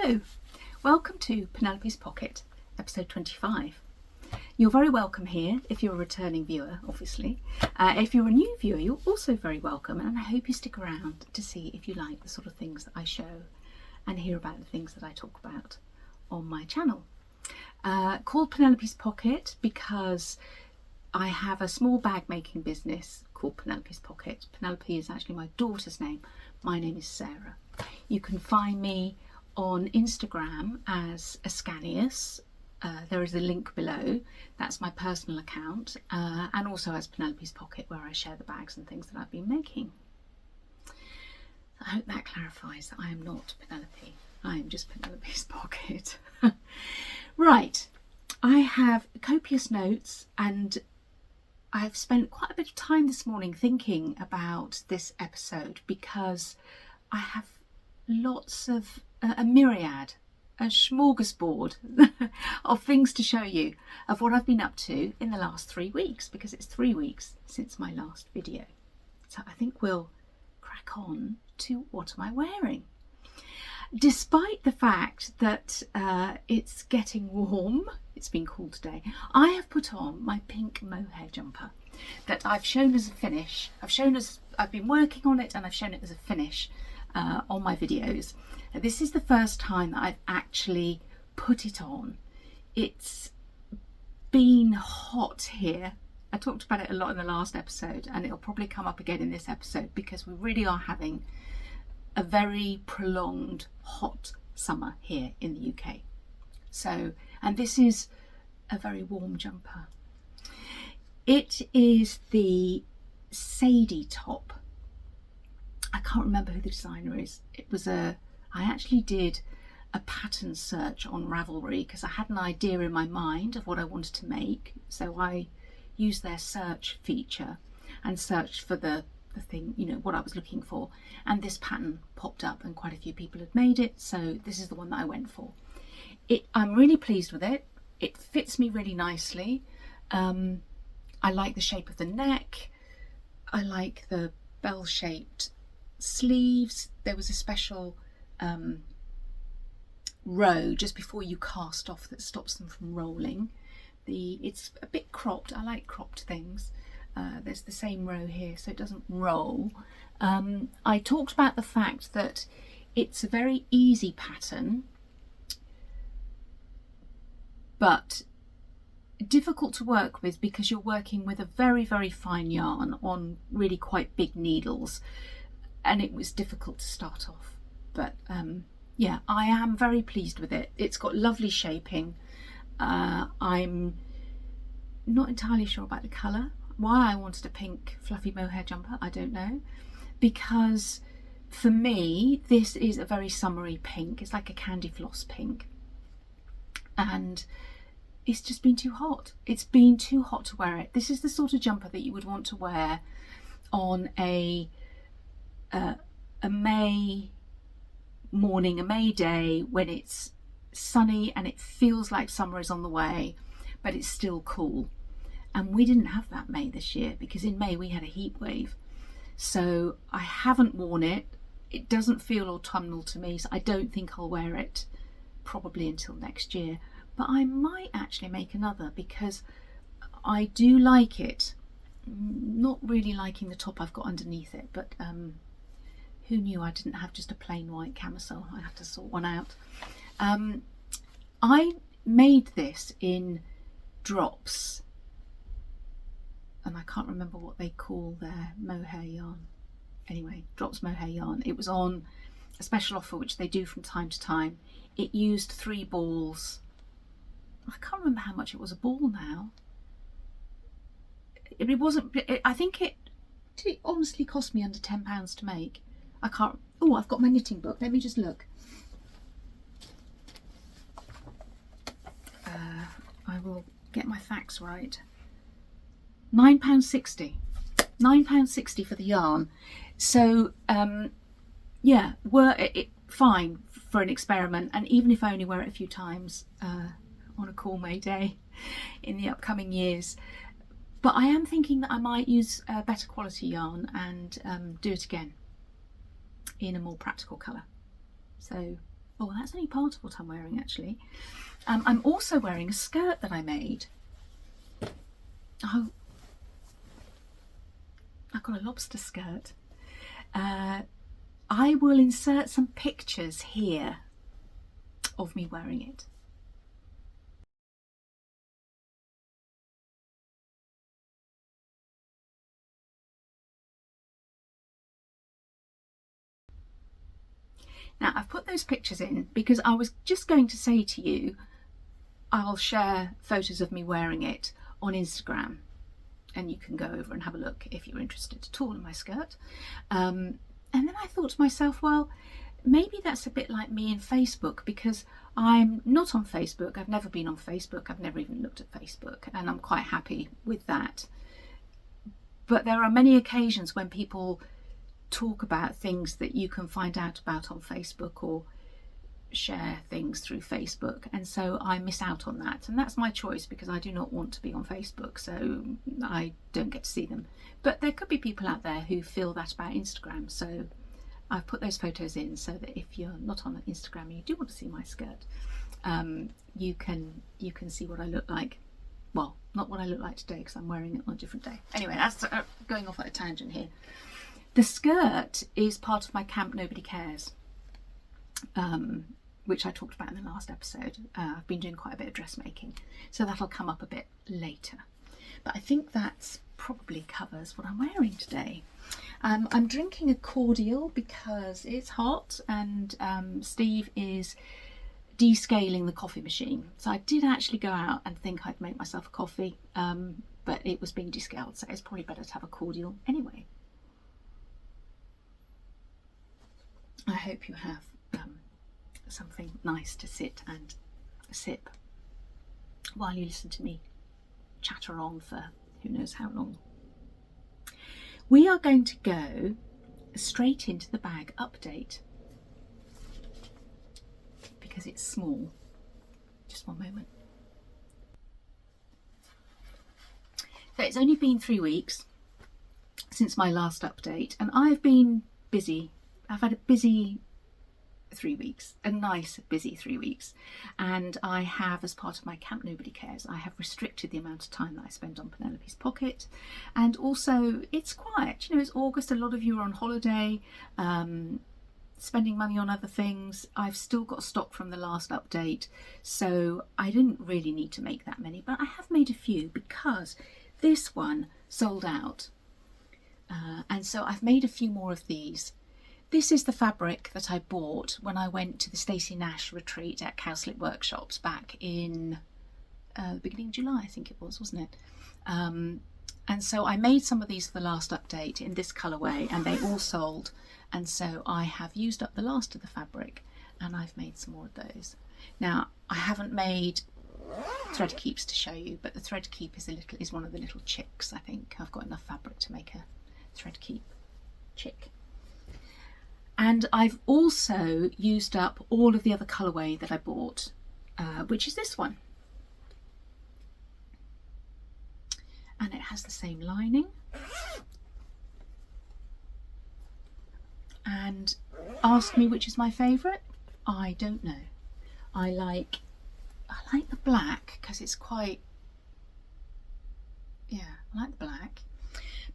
Hello, welcome to Penelope's Pocket, episode 25. You're very welcome here if you're a returning viewer, obviously. If you're a new viewer, you're also very welcome, and I hope you stick around to see if you like the sort of things that I show and hear about the things that I talk about on my channel. Called Penelope's Pocket because I have a small bag making business called Penelope's Pocket. Penelope is actually my daughter's name. My name is Sarah. You can find me on Instagram as Ascanius. There is a link below. That's my personal account, and also as Penelope's Pocket, where I share the bags and things that I've been making. I hope that clarifies that I am not Penelope. I am just Penelope's Pocket. Right, I have copious notes, and I have spent quite a bit of time this morning thinking about this episode because I have lots of a myriad, a smorgasbord of things to show you of what I've been up to in the last 3 weeks, because it's 3 weeks since my last video. So I think we'll crack on to what am I wearing. Despite the fact that it's getting warm, it's been cool today, I have put on my pink mohair jumper that I've shown as a finish. I've been working on it and I've shown it as a finish on my videos. This is the first time that I've actually put it on. It's been hot here. I talked about it a lot in the last episode, and it'll probably come up again in this episode because we really are having a very prolonged hot summer here in the UK. So, and this is a very warm jumper. It is the Sadie top. I can't remember who the designer is. I actually did a pattern search on Ravelry because I had an idea in my mind of what I wanted to make. So I used their search feature and searched for the thing, what I was looking for. And this pattern popped up and quite a few people had made it. So this is the one that I went for. I'm really pleased with it. It fits me really nicely. I like the shape of the neck. I like the bell-shaped sleeves. There was a special row just before you cast off that stops them from rolling. It's a bit cropped. I like cropped things. There's the same row here so it doesn't roll. I talked about the fact that it's a very easy pattern but difficult to work with because you're working with a very, very fine yarn on really quite big needles, and it was difficult to start off. But yeah, I am very pleased with it. It's got lovely shaping. I'm not entirely sure about the colour. Why I wanted a pink fluffy mohair jumper, I don't know, because for me this is a very summery pink. It's like a candy floss pink, and it's just been too hot. It's been too hot to wear it. This is the sort of jumper that you would want to wear on a May morning, a May day, when it's sunny and it feels like summer is on the way, but it's still cool. And we didn't have that May this year because in May we had a heat wave. So I haven't worn it. It doesn't feel autumnal to me, so I don't think I'll wear it probably until next year. But I might actually make another because I do like it. Not really liking the top I've got underneath it, but who knew I didn't have just a plain white camisole? I have to sort one out. I made this in drops, and I can't remember what they call their mohair yarn. Anyway, drops mohair yarn. It was on a special offer which they do from time to time. It used 3 balls. I can't remember how much it was a ball now. It wasn't, I think it honestly cost me under £10 to make. I can't, oh, I've got my knitting book. Let me just look. I will get my facts right. £9.60. £9.60 for the yarn. So, yeah, fine for an experiment. And even if I only wear it a few times, on a cool May day in the upcoming years. But I am thinking that I might use a better quality yarn and do it again in a more practical colour. So Oh, that's only part of what I'm wearing actually. I'm also wearing a skirt that I made. Oh, I've got a lobster skirt. I will insert some pictures here of me wearing it. Now I've put those pictures in because I was just going to say to you, I'll share photos of me wearing it on Instagram and you can go over and have a look if you're interested at all in my skirt. And then I thought to myself, well, maybe that's a bit like me in Facebook, because I'm not on Facebook. I've never been on Facebook. I've never even looked at Facebook, and I'm quite happy with that. But there are many occasions when people talk about things that you can find out about on Facebook or share things through Facebook, and so I miss out on that, and that's my choice because I do not want to be on Facebook, so I don't get to see them. But there could be people out there who feel that about Instagram, so I've put those photos in so that if you're not on Instagram and you do want to see my skirt, you can see what I look like. Well, not what I look like today because I'm wearing it on a different day. Anyway, that's going off at a tangent here. The skirt is part of my Camp Nobody Cares, which I talked about in the last episode. I've been doing quite a bit of dressmaking, so that'll come up a bit later. But I think that probably covers what I'm wearing today. I'm drinking a cordial because it's hot, and Steve is descaling the coffee machine. So I did actually go out and think I'd make myself a coffee, but it was being descaled, so it's probably better to have a cordial anyway. I hope you have something nice to sit and sip while you listen to me chatter on for who knows how long. We are going to go straight into the bag update because it's small. Just one moment. So it's only been 3 weeks since my last update, and I've been busy. I've had a busy 3 weeks, a nice busy 3 weeks, and I have, as part of my Camp Nobody Cares, I have restricted the amount of time that I spend on Penelope's Pocket, and also it's quiet. You know, it's August, a lot of you are on holiday, spending money on other things. I've still got stock from the last update, so I didn't really need to make that many, but I have made a few because this one sold out, and so I've made a few more of these. This is the fabric that I bought when I went to the Stacey Nash retreat at Cowslip Workshops back in the beginning of July, I think it was, wasn't it? And so I made some of these for the last update in this colourway, and they all sold, and so I have used up the last of the fabric and I've made some more of those. Now I haven't made thread keeps to show you, but the thread keep is one of the little chicks. I think I've got enough fabric to make a thread keep chick. And I've also used up all of the other colourway that I bought, which is this one. And it has the same lining. And ask me which is my favourite. I don't know. I like the black because it's quite, yeah, I like the black.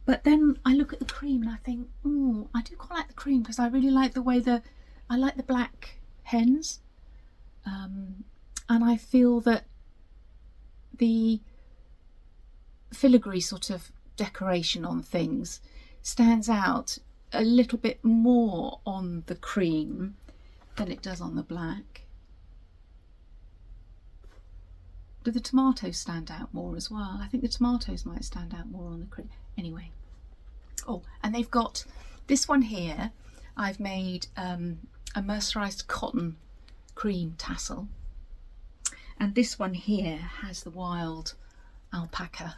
But then I look at the cream and I think, oh, I do quite like the cream because I really like the way I like the black hens. And I feel that the filigree sort of decoration on things stands out a little bit more on the cream than it does on the black. Do the tomatoes stand out more as well? I think the tomatoes might stand out more on the cream. Anyway, oh, and they've got this one here. I've made a mercerized cotton cream tassel, and this one here has the wild alpaca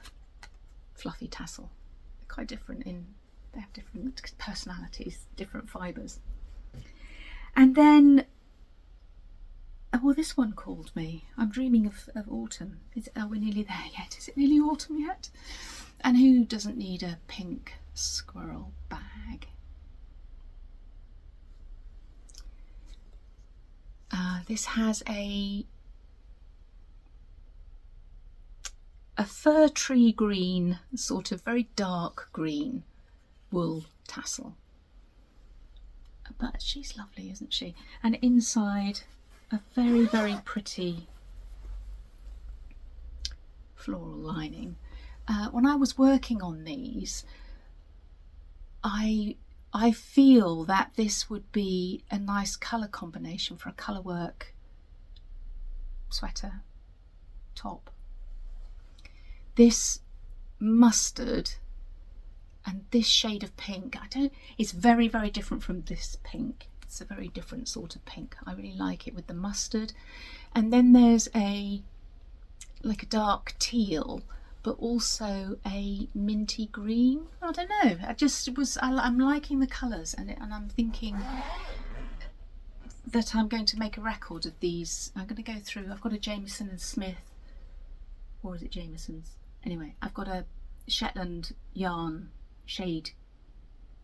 fluffy tassel. They're quite different they have different personalities, different fibres. And then, well, this one called me. I'm dreaming of autumn. Are we nearly there yet? Is it nearly autumn yet? And who doesn't need a pink squirrel bag? This has a fir tree green, sort of very dark green wool tassel. But she's lovely, isn't she? And inside a very, very pretty floral lining. When I was working on these, I feel that this would be a nice colour combination for a colour work sweater top. This mustard and this shade of pink, it's very, very different from this pink. It's a very different sort of pink. I really like it with the mustard. And then there's like a dark teal, but also a minty green. I don't know. I'm liking the colours, and I'm thinking that I'm going to make a record of these. I'm going to go through. I've got a Jameson and Smith, or is it Jameson's? Anyway, I've got a Shetland yarn shade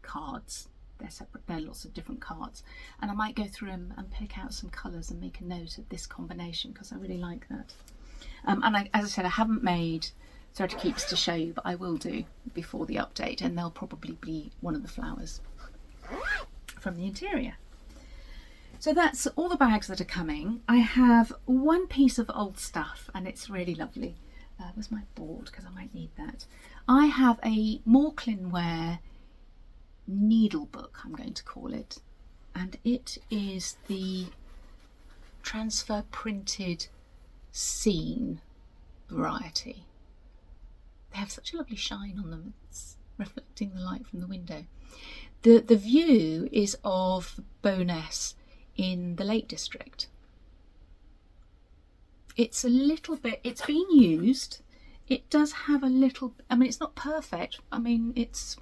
cards. They're separate. They're lots of different cards, and I might go through them and pick out some colours and make a note of this combination because I really like that. As I said, I haven't made thread keeps to show you, but I will do before the update, and they'll probably be one of the flowers from the interior. So that's all the bags that are coming. I have one piece of old stuff, and it's really lovely. Where's my board? Because I might need that. I have a Morclinware needle book, I'm going to call it, and it is the transfer printed scene variety. They have such a lovely shine on them. It's reflecting the light from the window. The view is of Bowness in the Lake District. It's a little bit, it's been used. It does have a little, I mean, it's not perfect. I mean, it's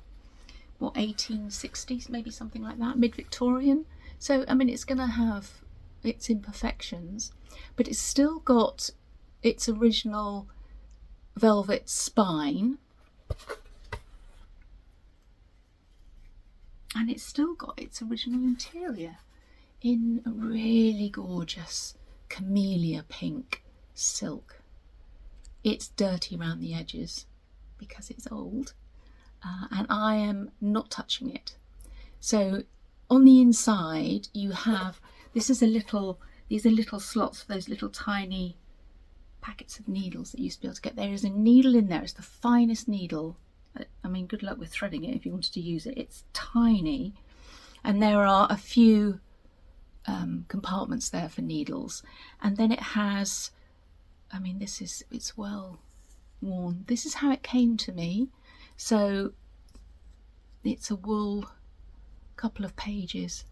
what, 1860s, maybe something like that, mid-Victorian. So, I mean, it's going to have its imperfections, but it's still got its original velvet spine, and it's still got its original interior in a really gorgeous camellia pink silk. It's dirty around the edges because it's old, and I am not touching it. So on the inside you have, these are little slots for those little tiny packets of needles that you used to be able to get. There is a needle in there. It's the finest needle. I mean, good luck with threading it if you wanted to use it. It's tiny, and there are a few compartments there for needles. And then it has, I mean, it's well worn. This is how it came to me. So it's a wool, couple of pages.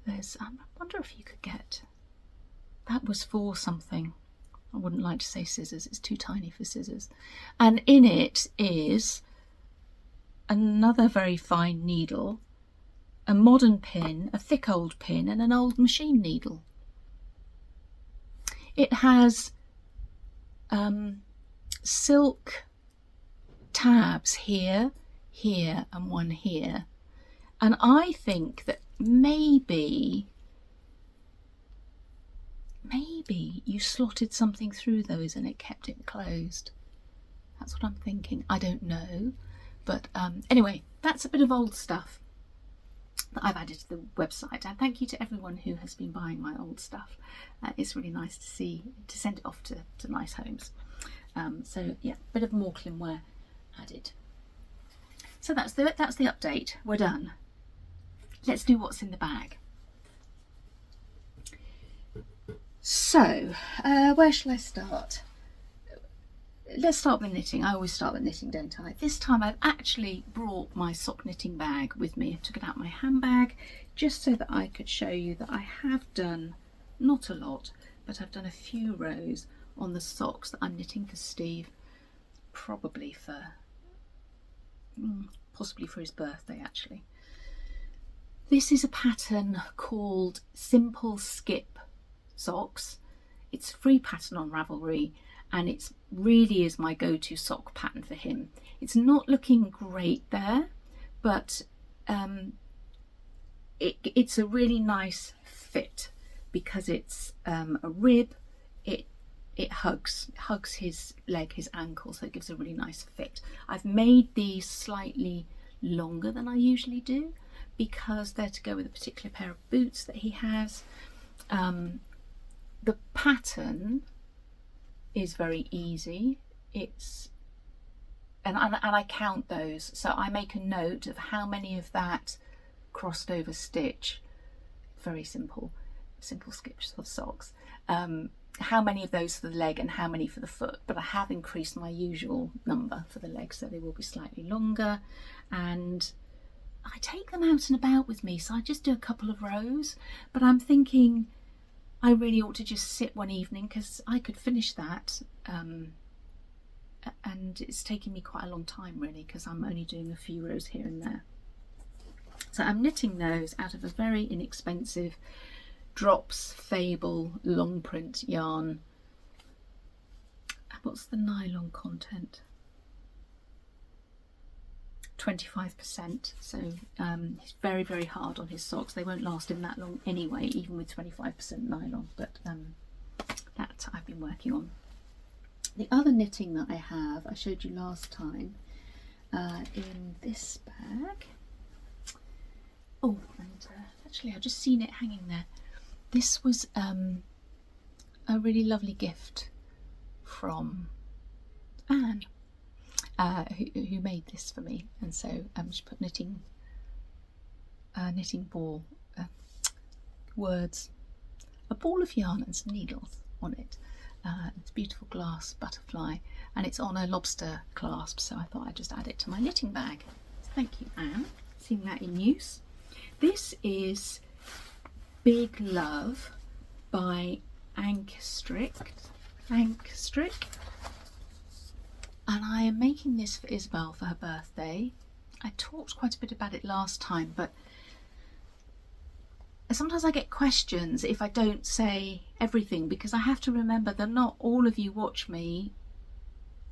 There's, I wonder if you could get, that was for something. I wouldn't like to say scissors, it's too tiny for scissors. And in it is another very fine needle, a modern pin, a thick old pin, and an old machine needle. It has silk tabs here, here, and one here. And I think that maybe you slotted something through those and it kept it closed. That's what I'm thinking. I don't know. But anyway, that's a bit of old stuff that I've added to the website. And thank you to everyone who has been buying my old stuff. It's really nice to send it off to nice homes. So yeah, a bit of Morclinware added. So that's the update. We're done. Let's do what's in the bag. So, where shall I start? Let's start with knitting. I always start with knitting, don't I? This time I've actually brought my sock knitting bag with me. I took it out of my handbag just so that I could show you that I have done, not a lot, but I've done a few rows on the socks that I'm knitting for Steve, probably for, possibly for his birthday actually. This is a pattern called Simple Skip Socks. It's a free pattern on Ravelry, and it really is my go-to sock pattern for him. It's not looking great there, but it's a really nice fit. because it's a rib, it hugs his leg, his ankle, so it gives a really nice fit. I've made these slightly longer than I usually do because they're to go with a particular pair of boots that he has. The pattern is very easy. And I count those, so I make a note of how many of that crossed over stitch, very simple stitch for socks, how many of those for the leg and how many for the foot. But I have increased my usual number for the legs, so they will be slightly longer. And I take them out and about with me, so I just do a couple of rows. But I'm thinking I really ought to just sit one evening, because I could finish that, and it's taking me quite a long time really, because I'm only doing a few rows here and there. So I'm knitting those out of a very inexpensive Drops Fable long print yarn. What's the nylon content? 25%. So he's very, very hard on his socks. They won't last him that long anyway, even with 25% nylon, but that I've been working on. The other knitting that I have, I showed you last time, in this bag. Oh, and actually I've just seen it hanging there. This was a really lovely gift from Anne, who made this for me, and so she put knitting ball, words, a ball of yarn and some needles on it. It's a beautiful glass butterfly, and it's on a lobster clasp, so I thought I'd just add it to my knitting bag. Thank you, Anne, seeing that in use. This is Big Love by Ankstrick, and I am making this for Isabel for her birthday. I talked quite a bit about it last time, but sometimes I get questions if I don't say everything, because I have to remember that not all of you watch me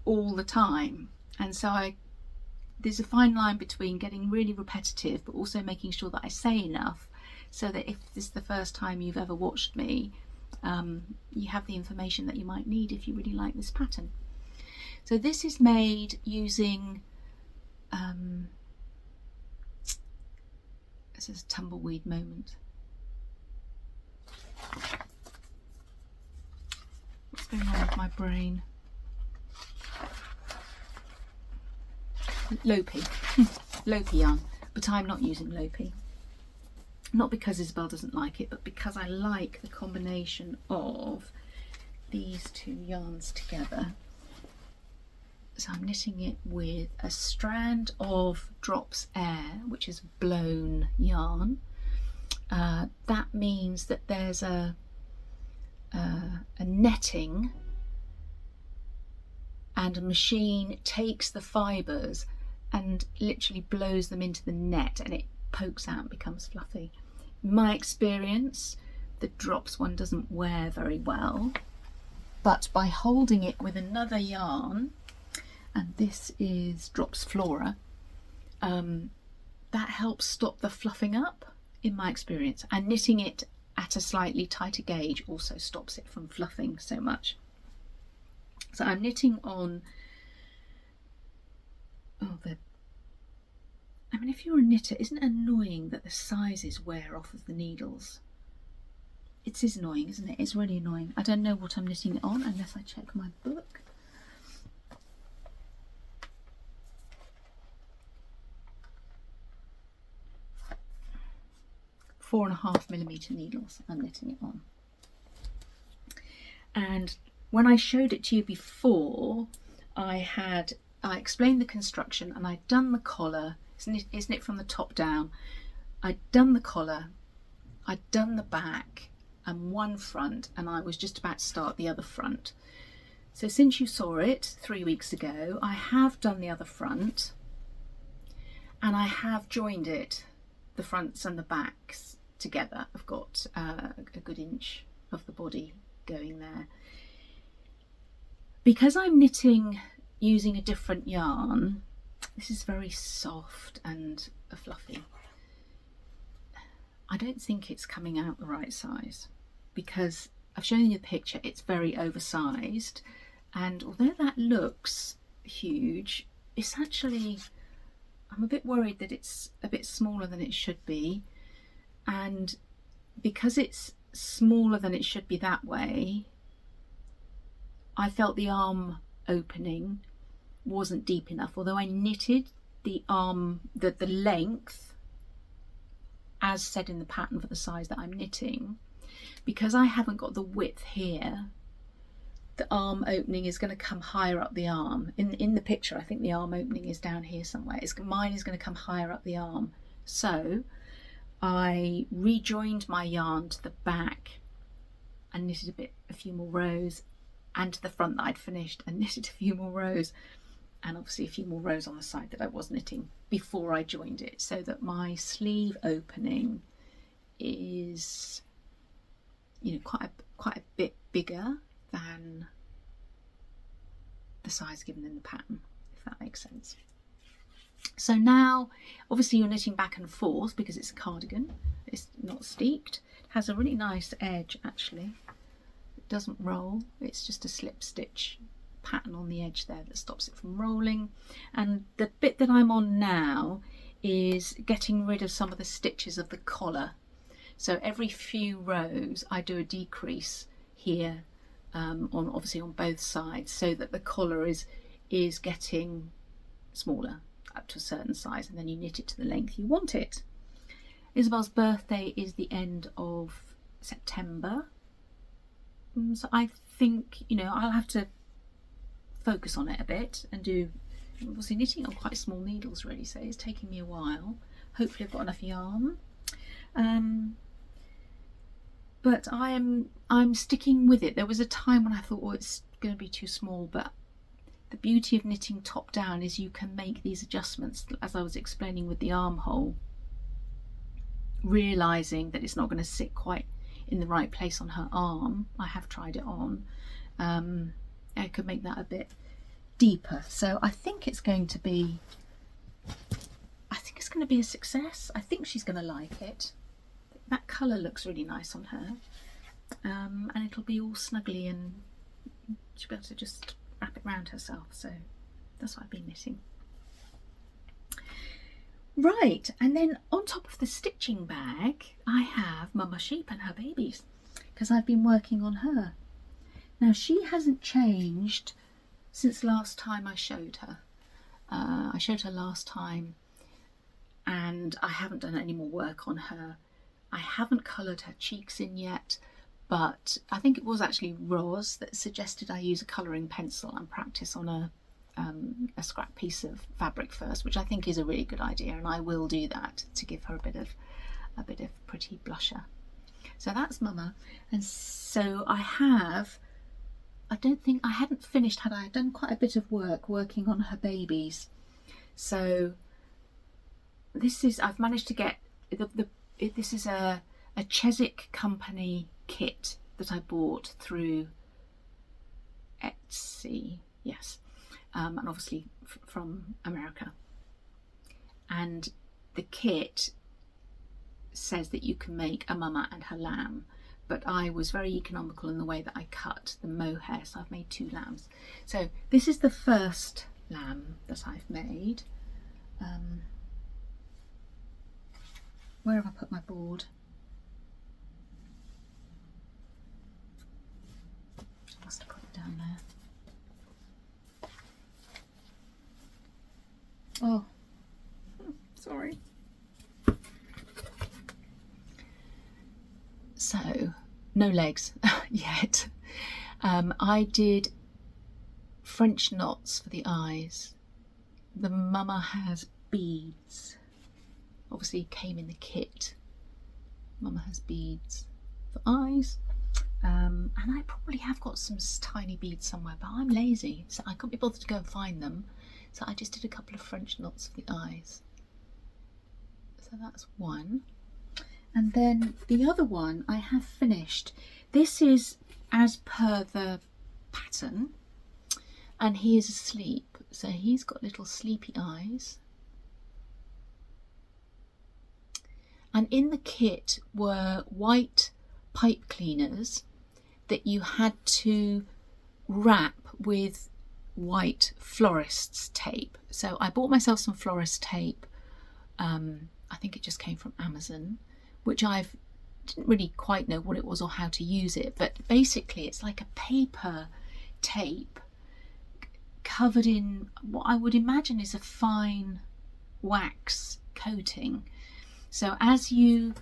all the time, and so there's a fine line between getting really repetitive but also making sure that I say enough so that if this is the first time you've ever watched me, you have the information that you might need if you really like this pattern. So this is made using this is a tumbleweed moment. What's going on with my brain? Lopi. Lopi yarn, but I'm not using Lopi. Not because Isabel doesn't like it, but because I like the combination of these two yarns together. So I'm knitting it with a strand of Drops Air, which is blown yarn. That means that there's a netting, and a machine takes the fibres and literally blows them into the net, and it pokes out and becomes fluffy. In my experience, the Drops one doesn't wear very well, but by holding it with another yarn, and this is Drops Flora, that helps stop the fluffing up, in my experience, and knitting it at a slightly tighter gauge also stops it from fluffing so much. So I'm knitting on, I mean, if you're a knitter, isn't it annoying that the sizes wear off of the needles? It is annoying, isn't it? It's really annoying. I don't know what I'm knitting it on unless I check my book. Four and a half millimetre needles I'm knitting it on. And when I showed it to you before, I explained the construction, and I'd done the collar. It's knit from the top down. I'd done the collar, I'd done the back and one front, and I was just about to start the other front. So since you saw it 3 weeks ago, I have done the other front, and I have joined it, the fronts and the backs together. I've got a good inch of the body going there. Because I'm knitting using a different yarn, this is very soft and fluffy. I don't think it's coming out the right size. because I've shown you the picture, it's very oversized, and although that looks huge, it's actually, I'm a bit worried that it's a bit smaller than it should be, and because it's smaller than it should be that way, I felt the arm opening wasn't deep enough. Although I knitted the arm, the length as said in the pattern for the size that I'm knitting, because I haven't got the width here, the arm opening is going to come higher up the arm. In the picture, I think the arm opening is down here somewhere. Mine is going to come higher up the arm. So I rejoined my yarn to the back and knitted a few more rows, and to the front that I'd finished and knitted a few more rows, and obviously a few more rows on the side that I was knitting before I joined it, so that my sleeve opening is, you know, quite a bit bigger than the size given in the pattern, if that makes sense. So now obviously you're knitting back and forth because it's a cardigan, it's not steeked. It has a really nice edge actually, it doesn't roll, it's just a slip stitch pattern on the edge there that stops it from rolling. And the bit that I'm on now is getting rid of some of the stitches of the collar. So every few rows I do a decrease here, obviously on both sides, so that the collar is getting smaller up to a certain size, and then you knit it to the length you want it. Isabel's birthday is the end of September, so I think, you know, I'll have to focus on it a bit and do, obviously knitting on quite small needles really, so it's taking me a while. Hopefully I've got enough yarn. But I'm sticking with it. There was a time when I thought, oh, it's going to be too small, but the beauty of knitting top down is you can make these adjustments, as I was explaining with the armhole, realizing that it's not going to sit quite in the right place on her arm. I have tried it on. I could make that a bit deeper, so I think it's going to be a success. I think she's going to like it. That colour looks really nice on her, and it'll be all snuggly and she'll be able to just wrap it around herself, so that's what I've been knitting. Right, and then on top of the stitching bag I have Mama Sheep and her babies, because I've been working on her. Now she hasn't changed since last time I showed her. I showed her last time and I haven't done any more work on her. I haven't coloured her cheeks in yet, but I think it was actually Roz that suggested I use a colouring pencil and practice on a scrap piece of fabric first, which I think is a really good idea, and I will do that to give her a bit of pretty blusher. So that's Mama, and so I don't think I hadn't finished, had I? I'd done quite a bit of work working on her babies. So this is, I've managed to get this is a Chiswick company kit that I bought through Etsy, yes, and obviously from America. And the kit says that you can make a mama and her lamb, but I was very economical in the way that I cut the mohair, so I've made 2 lambs. So this is the first lamb that I've made. Where have I put my board? I must have put it down there. Oh, sorry. So, no legs yet. I did French knots for the eyes. The mama has beads. Obviously came in the kit. Mama has beads for eyes. And I probably have got some tiny beads somewhere, but I'm lazy, so I couldn't be bothered to go and find them. So I just did a couple of French knots for the eyes. So that's one. And then the other one I have finished. This is as per the pattern, and he is asleep, so he's got little sleepy eyes. And in the kit were white pipe cleaners that you had to wrap with white florist's tape. So I bought myself some florist tape. I think it just came from Amazon, which didn't really quite know what it was or how to use it, but basically it's like a paper tape covered in what I would imagine is a fine wax coating. So as you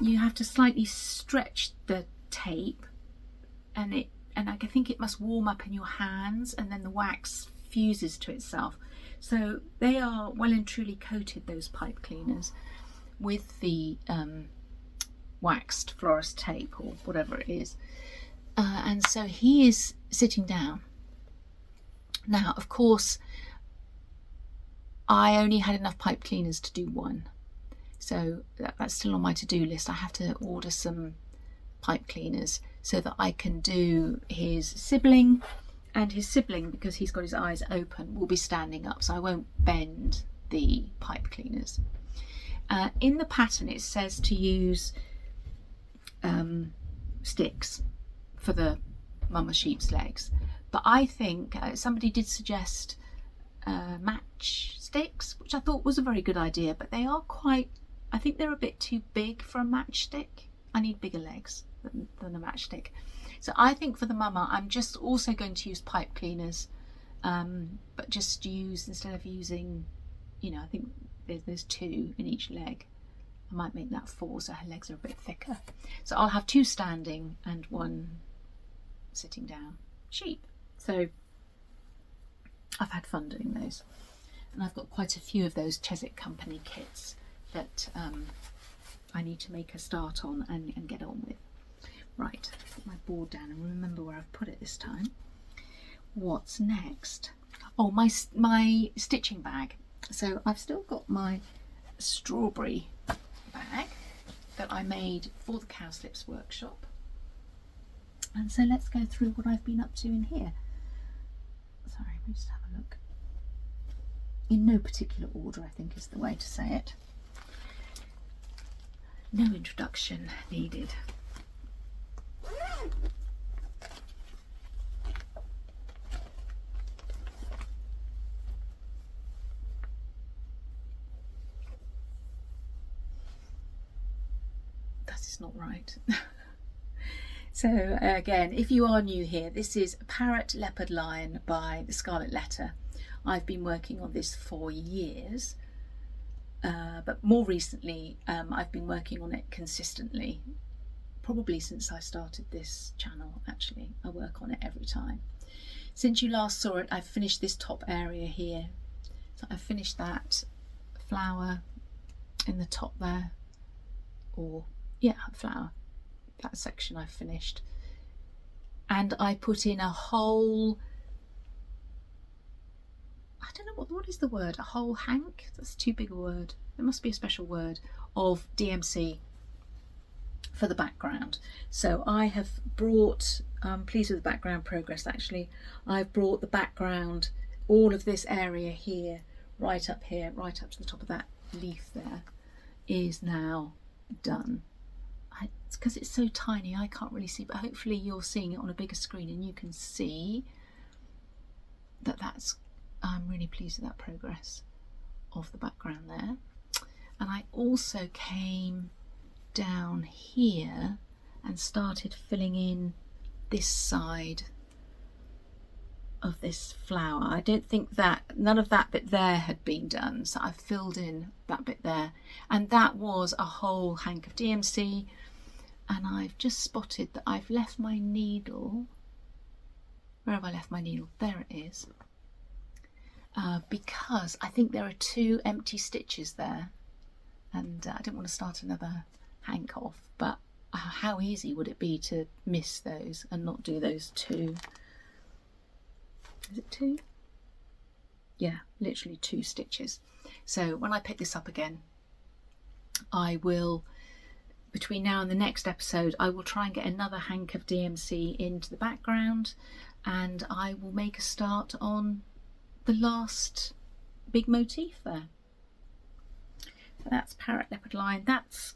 have to slightly stretch the tape, and I think it must warm up in your hands, and then the wax fuses to itself. So they are well and truly coated, those pipe cleaners, with the waxed florist tape or whatever it is. And so he is sitting down. Now, of course, I only had enough pipe cleaners to do one. So that's still on my to-do list. I have to order some pipe cleaners so that I can do his sibling, and his sibling, because he's got his eyes open, will be standing up, so I won't bend the pipe cleaners. In the pattern it says to use sticks for the mama sheep's legs, but I think somebody did suggest match sticks, which I thought was a very good idea, but they are I think they're a bit too big for a matchstick. I need bigger legs than a matchstick. So I think for the mama, I'm just also going to use pipe cleaners, but just instead of using, I think there's 2 in each leg. I might make that 4 so her legs are a bit thicker. So I'll have 2 standing and 1 sitting down sheep. So I've had fun doing those, and I've got quite a few of those Chiswick Company kits that I need to make a start on and get on with. Right, put my board down and remember where I've put it this time. What's next? Oh, my stitching bag. So I've still got my strawberry bag that I made for the Cowslips workshop. And so let's go through what I've been up to in here. Sorry, let me just have a look. In no particular order, I think is the way to say it. No introduction needed. That is not right. So again, if you are new here, this is Parrot Leopard Lion by the Scarlet Letter. I've been working on this for years, but more recently I've been working on it consistently, probably since I started this channel. Actually, I work on it every time. Since you last saw it, I've finished this top area here. So I've finished that flower in the top there, or yeah, flower. That section I've finished, and I put in a whole, I don't know what is the word, a whole hank, that's too big a word, there must be a special word, of DMC for the background. So I have brought, I'm pleased with the background progress actually. I've brought the background, all of this area here, right up here, right up to the top of that leaf there, is now done. It's because it's so tiny I can't really see, but hopefully you're seeing it on a bigger screen and you can see that I'm really pleased with that progress of the background there. And I also came down here and started filling in this side of this flower. I don't think none of that bit there had been done, so I filled in that bit there, and that was a whole hank of DMC. And I've just spotted that I've left my needle. Where have I left my needle? There it is. Because I think there are 2 empty stitches there, and I didn't want to start another hank off, but how easy would it be to miss those and not do those 2? Is it 2? Yeah, literally 2 stitches. So when I pick this up again, I will, between now and the next episode, I will try and get another hank of DMC into the background, and I will make a start on the last big motif there. So that's Parrot Leopard Lion. That's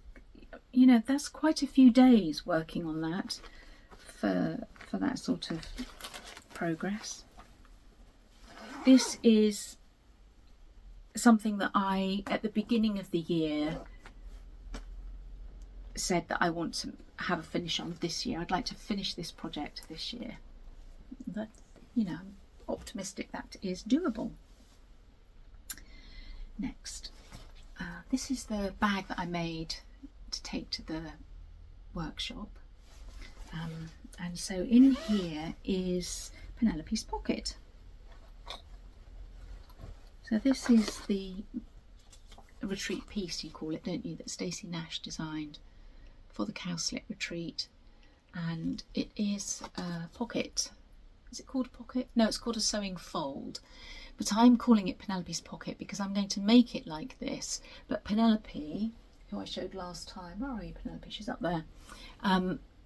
you know, that's quite a few days working on that for that sort of progress. This is something that I, at the beginning of the year, said that I want to have a finish on this year. I'd like to finish this project this year. But, you know, I'm optimistic that is doable. Next, this is the bag that I made to take to the workshop. And so in here is Penelope's pocket. So this is the retreat piece, you call it, don't you, that Stacey Nash designed for the cowslip retreat. And it is a pocket. Is it called a pocket? No, it's called a sewing fold. But I'm calling it Penelope's pocket because I'm going to make it like this. But Penelope, who I showed last time, where are you, Penelope? She's up there.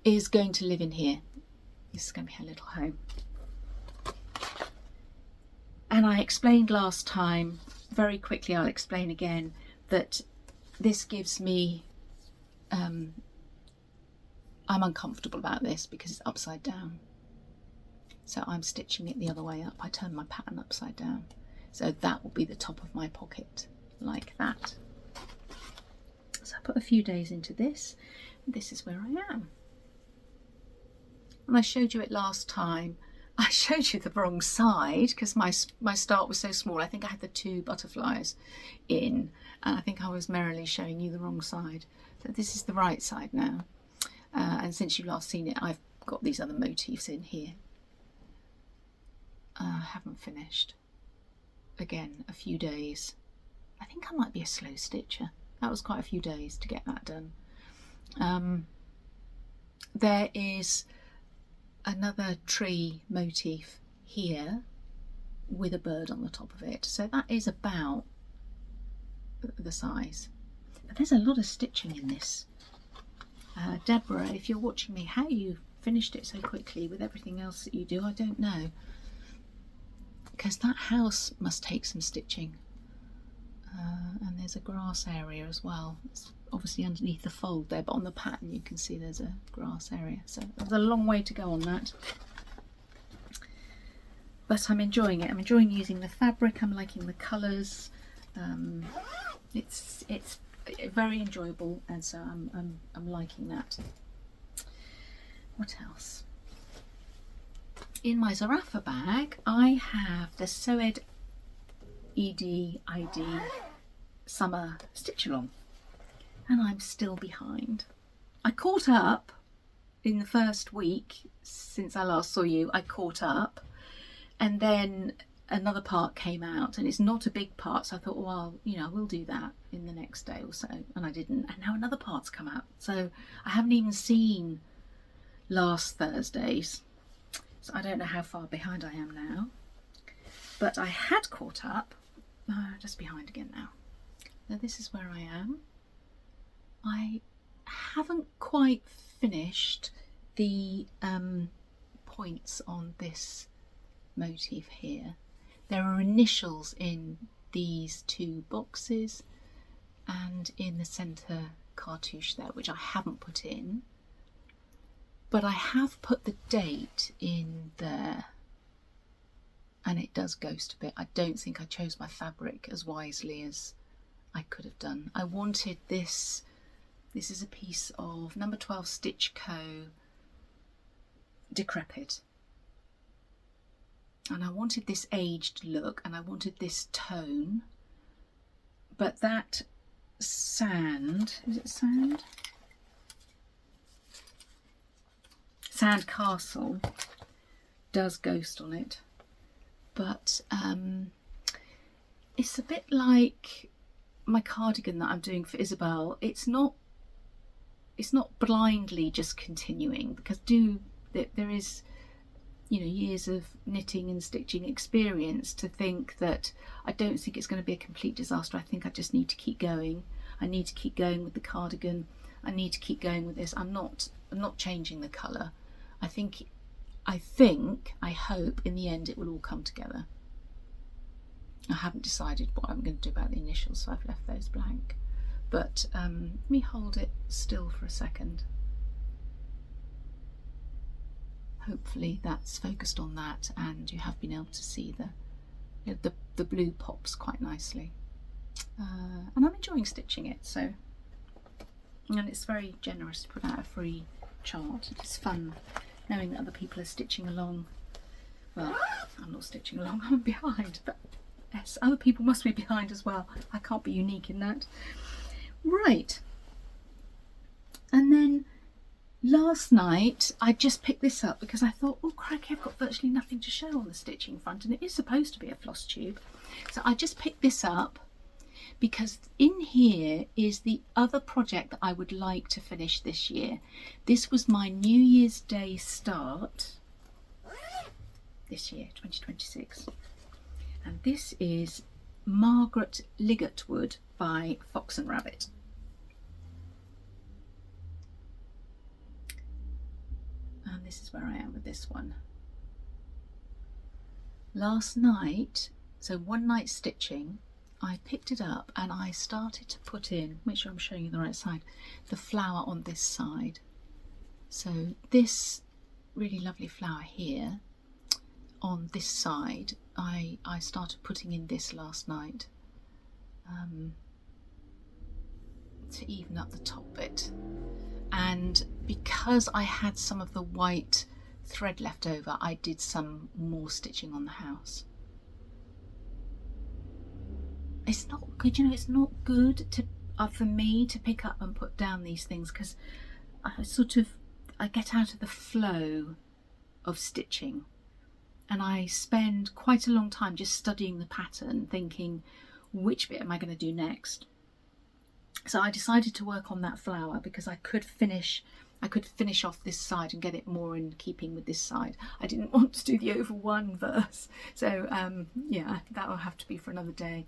Is going to live in here. This is going to be her little home. And I explained last time, very quickly I'll explain again, that this gives me, I'm uncomfortable about this because it's upside down. So I'm stitching it the other way up. I turn my pattern upside down. So that will be the top of my pocket, like that. So I put a few days into this, and this is where I am. And I showed you it last time. I showed you the wrong side because my start was so small. I think I had the 2 butterflies in, and I think I was merrily showing you the wrong side. So this is the right side now. And since you've last seen it, I've got these other motifs in here. I haven't finished. Again, a few days. I think I might be a slow stitcher. That was quite a few days to get that done. There is another tree motif here with a bird on the top of it. So that is about the size. But there's a lot of stitching in this. Deborah, if you're watching me, how you finished it so quickly with everything else that you do, I don't know. Because that house must take some stitching. And there's a grass area as well. It's obviously underneath the fold there, but on the pattern you can see there's a grass area. So there's a long way to go on that. But I'm enjoying it. I'm enjoying using the fabric. I'm liking the colours. It's very enjoyable, and so I'm liking that. What else? In my Zarafa bag, I have the Sewed ED ID Summer Stitch Along, and I'm still behind. I caught up in the first week since I last saw you. I caught up, and then another part came out, and it's not a big part, so I thought, well, you know, we'll do that in the next day or so, and I didn't. And now another part's come out, so I haven't even seen last Thursday's. So I don't know how far behind I am now, but I had caught up. Just behind again now. Now this is where I am. I haven't quite finished the points on this motif here. There are initials in these 2 boxes and in the centre cartouche there, which I haven't put in. But I have put the date in there, and it does ghost a bit. I don't think I chose my fabric as wisely as I could have done. I wanted this. This is a piece of number 12 Stitch Co. Decrepit. And I wanted this aged look, and I wanted this tone. But that sand, is it sand? Sand Castle does ghost on it, but it's a bit like my cardigan that I'm doing for Isabel. It's not blindly just continuing, because there is, you know, years of knitting and stitching experience to think that I don't think it's going to be a complete disaster. I think I just need to keep going. I need to keep going with the cardigan. I need to keep going with this. I'm not changing the colour. I hope in the end it will all come together. I haven't decided what I'm going to do about the initials, so I've left those blank. But let me hold it still for a second. Hopefully that's focused on that, and you have been able to see the blue pops quite nicely. And I'm enjoying stitching it, so, and it's very generous to put out a free chart. It's fun knowing that other people are stitching along. Well, I'm not stitching along, I'm behind, but yes, other people must be behind as well. I can't be unique in that. Right, and then last night I just picked this up because I thought, oh crikey, I've got virtually nothing to show on the stitching front, and it is supposed to be a Flosstube. So I just picked this up because in here is the other project that I would like to finish this year. This was my New Year's Day start this year, 2026. And this is Margaret Liggett-Wood by Fox and Rabbit. And this is where I am with this one. Last night, so one night stitching, I picked it up and I started to put in, make sure I'm showing you the right side, the flower on this side. So this really lovely flower here on this side, I started putting in this last night to even up the top bit. And because I had some of the white thread left over, I did some more stitching on the house. It's not good, you know, it's not good to for me to pick up and put down these things, because I get out of the flow of stitching, and I spend quite a long time just studying the pattern, thinking which bit am I going to do next. So I decided to work on that flower because I could finish off this side and get it more in keeping with this side. I didn't want to do the over one verse, so yeah, that will have to be for another day.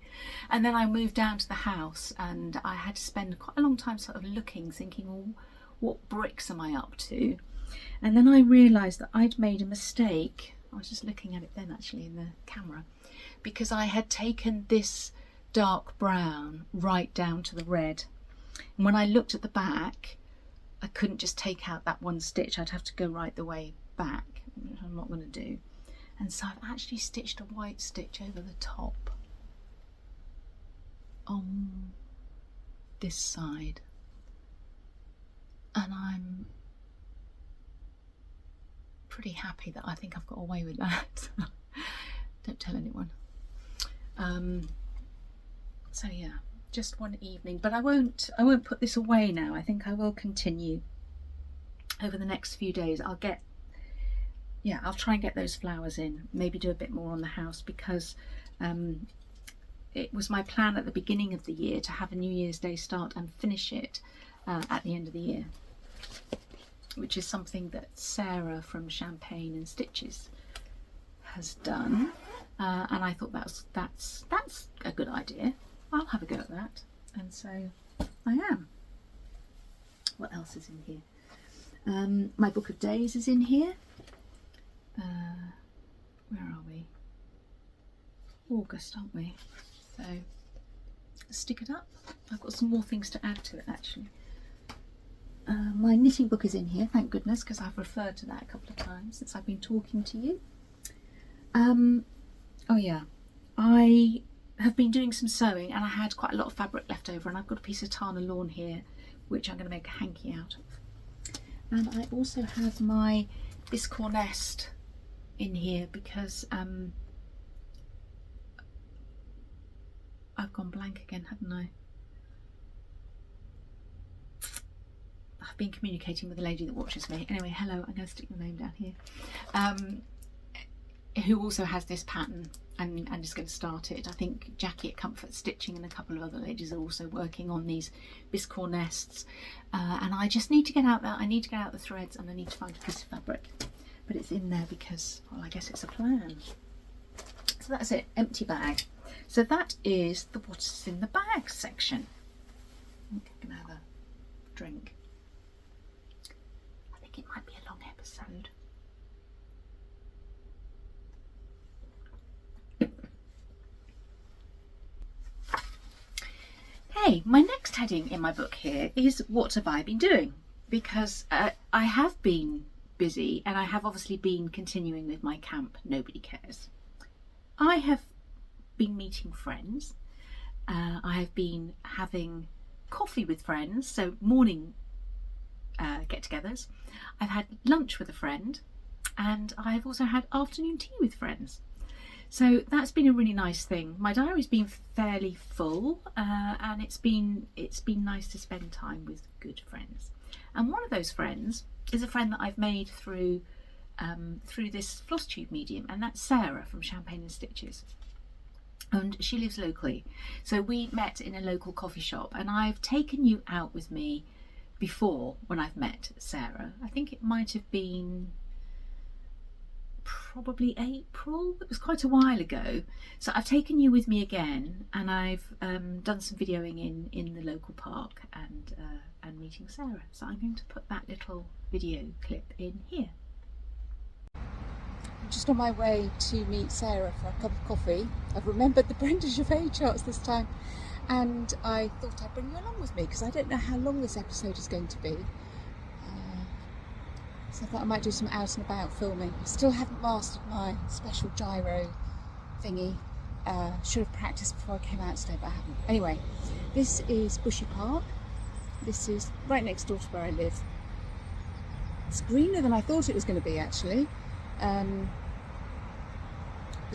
And then I moved down to the house and I had to spend quite a long time sort of looking, thinking, well, what bricks am I up to? And then I realised that I'd made a mistake. I was just looking at it then actually in the camera, because I had taken this dark brown right down to the red, and when I looked at the back I couldn't just take out that one stitch, I'd have to go right the way back, which I'm not going to do. And so I've actually stitched a white stitch over the top on this side, and I'm pretty happy that I think I've got away with that. Don't tell anyone. So yeah, just one evening, but I won't put this away now. I think I will continue over the next few days. I'll try and get those flowers in, maybe do a bit more on the house, because it was my plan at the beginning of the year to have a New Year's Day start and finish it at the end of the year, which is something that Sarah from Champagne and Stitches has done, and I thought that's a good idea. I'll have a go at that, and so I am. What else is in here? My book of days is in here. Where are we? August, aren't we? So stick it up. I've got some more things to add to it actually. My knitting book is in here, thank goodness, because I've referred to that a couple of times since I've been talking to you. Oh yeah, I have been doing some sewing and I had quite a lot of fabric left over, and I've got a piece of Tana lawn here which I'm going to make a hanky out of. And I also have my Biscore nest in here because I've gone blank again, haven't I? I've been communicating with the lady that watches me. Anyway, hello, I'm going to stick your name down here. Who also has this pattern and is going to start it. I think Jackie at Comfort Stitching and a couple of other ladies are also working on these Biscore nests, and I just need to get out there. I need to get out the threads and I need to find a piece of fabric, but it's in there because, well, I guess it's a plan. So that's it, empty bag. So that is the what's in the bag section. I'm going to have a drink. I think it might be a long episode. Okay, my next heading in my book here is what have I been doing? Because I have been busy, and I have obviously been continuing with my camp Nobody Cares. I have been meeting friends. I have been having coffee with friends, so morning get-togethers. I've had lunch with a friend, and I've also had afternoon tea with friends. So that's been a really nice thing. My diary's been fairly full, and it's been nice to spend time with good friends. And one of those friends is a friend that I've made through this Flosstube medium, and that's Sarah from Champagne and Stitches. And she lives locally, so we met in a local coffee shop, and I've taken you out with me before when I've met Sarah. I think it might have been probably April. It was quite a while ago, so I've taken you with me again, and I've done some videoing in the local park and meeting Sarah. So I'm going to put that little video clip in here. I'm just on my way to meet Sarah for a cup of coffee. I've remembered the Brenda Gervais charts this time, and I thought I'd bring you along with me because I don't know how long this episode is going to be. So I thought I might do some out and about filming. I still haven't mastered my special gyro thingy. Should have practiced before I came out today, but I haven't. Anyway, this is Bushy Park. This is right next door to where I live. It's greener than I thought it was going to be, actually. The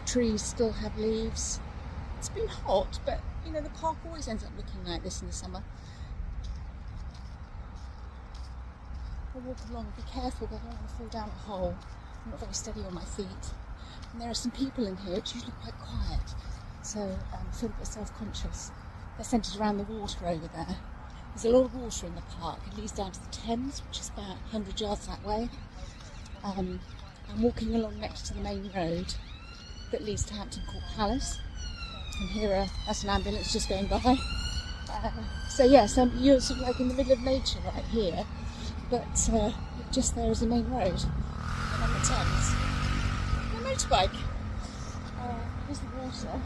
trees still have leaves. It's been hot, but you know, the park always ends up looking like this in the summer. I'll walk along, be careful because I don't want to fall down a hole. I'm not very steady on my feet. And there are some people in here. It's usually quite quiet, so I feel a bit self-conscious. They're centred around the water over there. There's a lot of water in the park. It leads down to the Thames, which is about 100 yards that way. I'm walking along next to the main road that leads to Hampton Court Palace. And here that's an ambulance just going by. So yes, you're sort of like in the middle of nature right here, but just there is the main road and on the Thames. And a motorbike. Here's the water.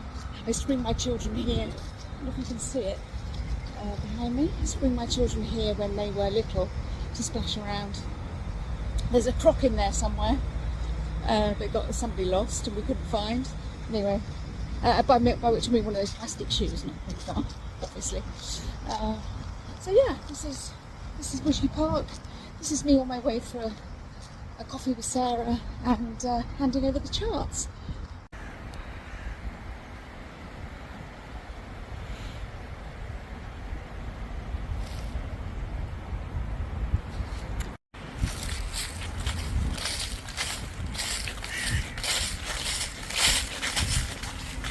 I used to bring my children here. I don't know if you can see it behind me. I used to bring my children here when they were little to splash around. There's a croc in there somewhere that got somebody lost and we couldn't find. Anyway, by which I mean one of those plastic shoes, not a croc, obviously. So yeah, this is Bushy Park. This is me on my way for a coffee with Sarah and handing over the charts.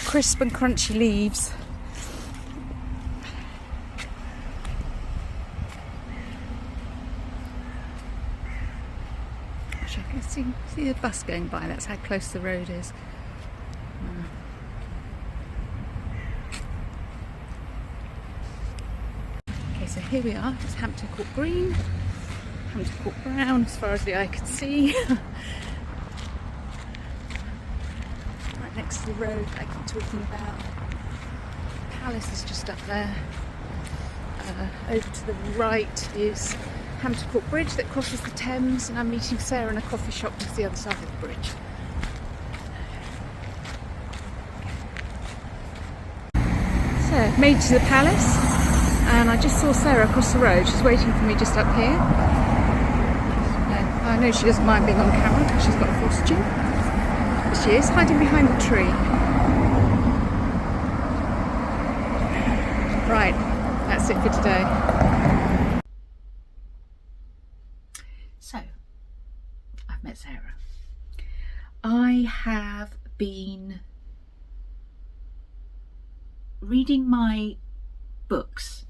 Crisp and crunchy leaves. I can see the bus going by. That's how close the road is. Okay, so here we are. It's Hampton Court Green, Hampton Court Brown, as far as the eye can see. Next to the road I keep talking about. The palace is just up there. Over to the right is Hampton Court Bridge that crosses the Thames, and I'm meeting Sarah in a coffee shop just the other side of the bridge. So, made to the palace, and I just saw Sarah across the road. She's waiting for me just up here. I know she doesn't mind being on camera because she's got a Flosstube. She is hiding behind the tree. Right, that's it for today. So, I've met Sarah. I have been reading my books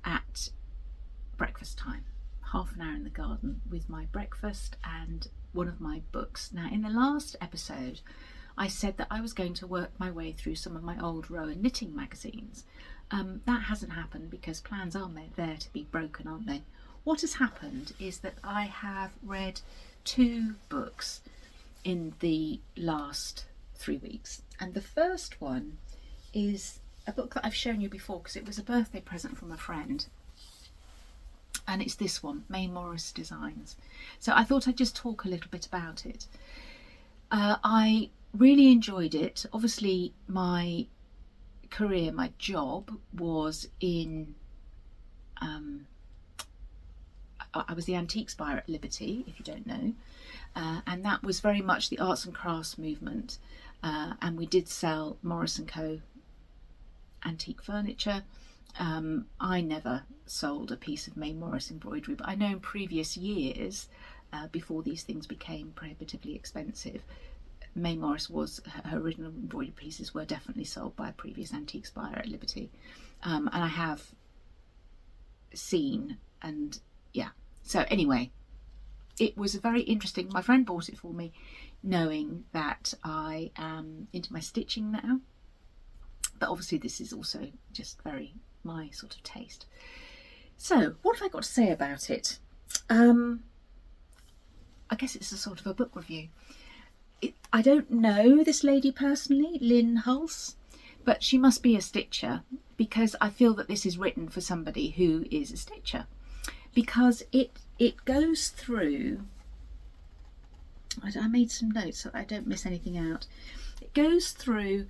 at breakfast time. Half an hour in the garden with my breakfast and one of my books. Now, in the last episode, I said that I was going to work my way through some of my old Rowan knitting magazines. That hasn't happened because plans are there to be broken, aren't they? What has happened is that I have read 2 books in the last 3 weeks, and the first one is a book that I've shown you before because it was a birthday present from a friend. And it's this one, May Morris Designs. So I thought I'd just talk a little bit about it. I really enjoyed it. Obviously, my career, my job was in... I was the antiques buyer at Liberty, if you don't know. And that was very much the arts and crafts movement. And we did sell Morris & Co. antique furniture. I never sold a piece of May Morris embroidery, but I know in previous years, before these things became prohibitively expensive, May Morris was, her original embroidery pieces were definitely sold by a previous antiques buyer at Liberty. And I have seen, and yeah. So anyway, it was very interesting. My friend bought it for me, knowing that I am into my stitching now. But obviously this is also just very my sort of taste. So what have I got to say about it? I guess it's a sort of a book review. I don't know this lady personally, Lynn Hulse, but she must be a stitcher, because I feel that this is written for somebody who is a stitcher, because it goes through... I made some notes so I don't miss anything out. It goes through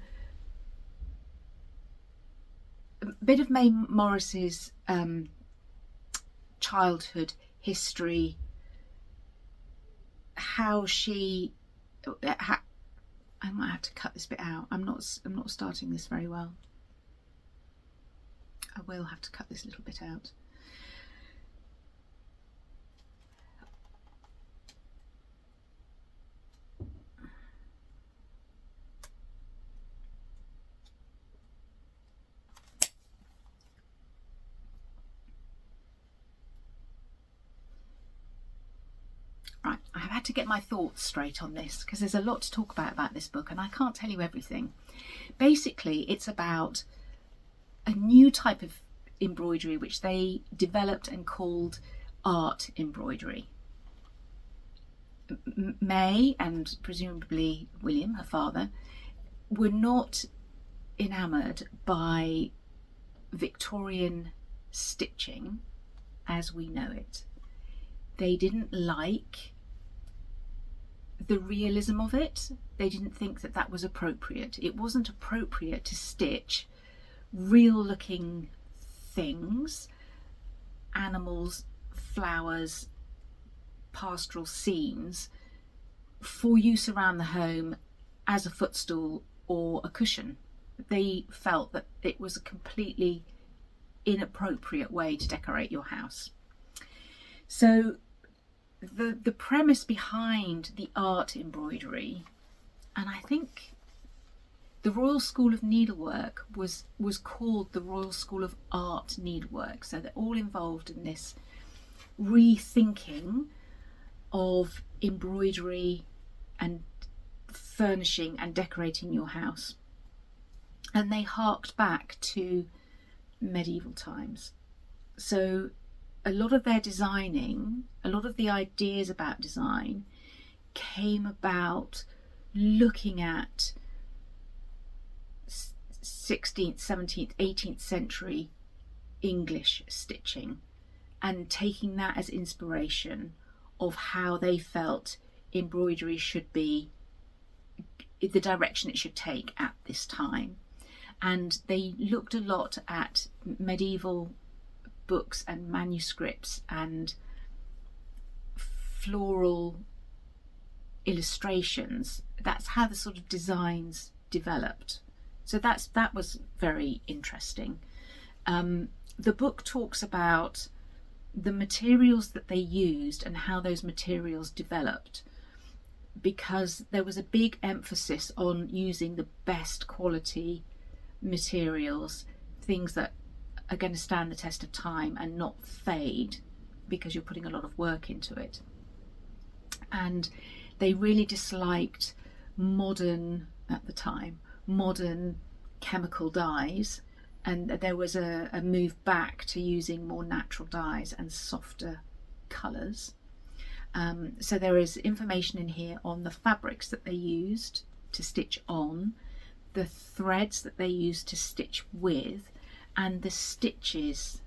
a bit of May Morris's childhood history, how she... I might have to cut this bit out. I'm not starting this very well. I will have to cut this little bit out. Right, I have had to get my thoughts straight on this because there's a lot to talk about this book, and I can't tell you everything. Basically, it's about a new type of embroidery which they developed and called art embroidery. May, and presumably William, her father, were not enamoured by Victorian stitching as we know it. They didn't like the realism of it. They didn't think that that was appropriate. It wasn't appropriate to stitch real looking things, animals, flowers, pastoral scenes for use around the home as a footstool or a cushion. They felt that it was a completely inappropriate way to decorate your house. So the premise behind the art embroidery, and I think the Royal School of Needlework was called the Royal School of Art Needlework, so they're all involved in this rethinking of embroidery and furnishing and decorating your house. And they harked back to medieval times. So a lot of their designing, a lot of the ideas about design came about looking at 16th, 17th, 18th century English stitching and taking that as inspiration of how they felt embroidery should be, the direction it should take at this time. And they looked a lot at medieval books and manuscripts and floral illustrations. That's how the sort of designs developed. So that was very interesting. The book talks about the materials that they used and how those materials developed, because there was a big emphasis on using the best quality materials, things that are going to stand the test of time and not fade because you're putting a lot of work into it. And they really disliked modern, at the time, modern chemical dyes, and there was a move back to using more natural dyes and softer colours. So there is information in here on the fabrics that they used to stitch on, the threads that they used to stitch with and the stitches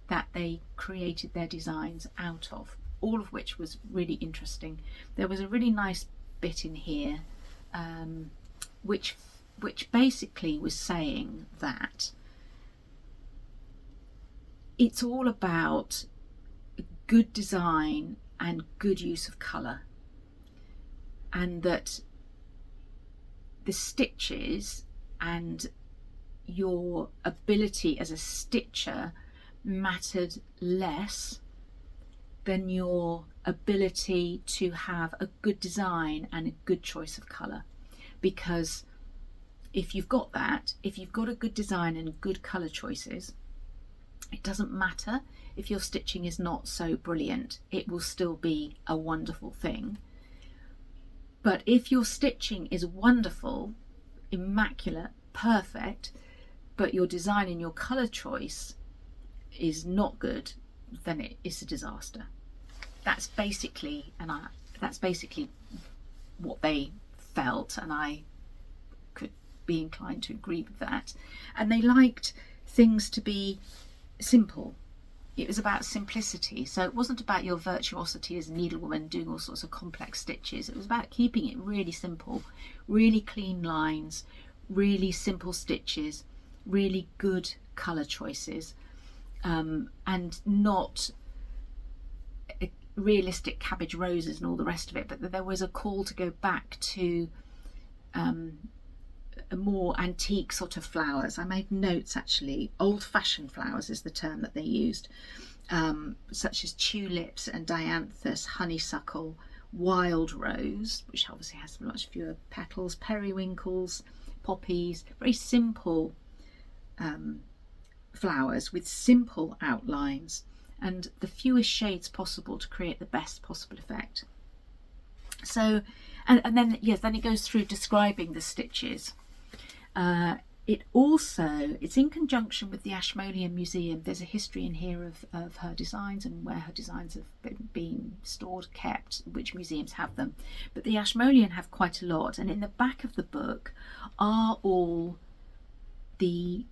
that they created their designs out of, all of which was really interesting. There was a really nice bit in here which basically was saying that it's all about good design and good use of colour, and that the stitches and your ability as a stitcher mattered less than your ability to have a good design and a good choice of colour. Because if you've got that, if you've got a good design and good colour choices, it doesn't matter if your stitching is not so brilliant, it will still be a wonderful thing. But if your stitching is wonderful, immaculate, perfect, but your design and your colour choice is not good, then it is a disaster. That's basically what they felt, and I could be inclined to agree with that. And they liked things to be simple. It was about simplicity. So it wasn't about your virtuosity as a needlewoman doing all sorts of complex stitches. It was about keeping it really simple, really clean lines, really simple stitches, really good colour choices, and not realistic cabbage roses and all the rest of it, but there was a call to go back to a more antique sort of flowers. I made notes actually. Old-fashioned flowers is the term that they used, such as tulips and dianthus, honeysuckle, wild rose, which obviously has much fewer petals, periwinkles, poppies, very simple flowers with simple outlines and the fewest shades possible to create the best possible effect. So, and then yes, then it goes through describing the stitches. It's in conjunction with the Ashmolean Museum. There's a history in here of her designs and where her designs have been stored, kept, which museums have them. But the Ashmolean have quite a lot, and in the back of the book are all the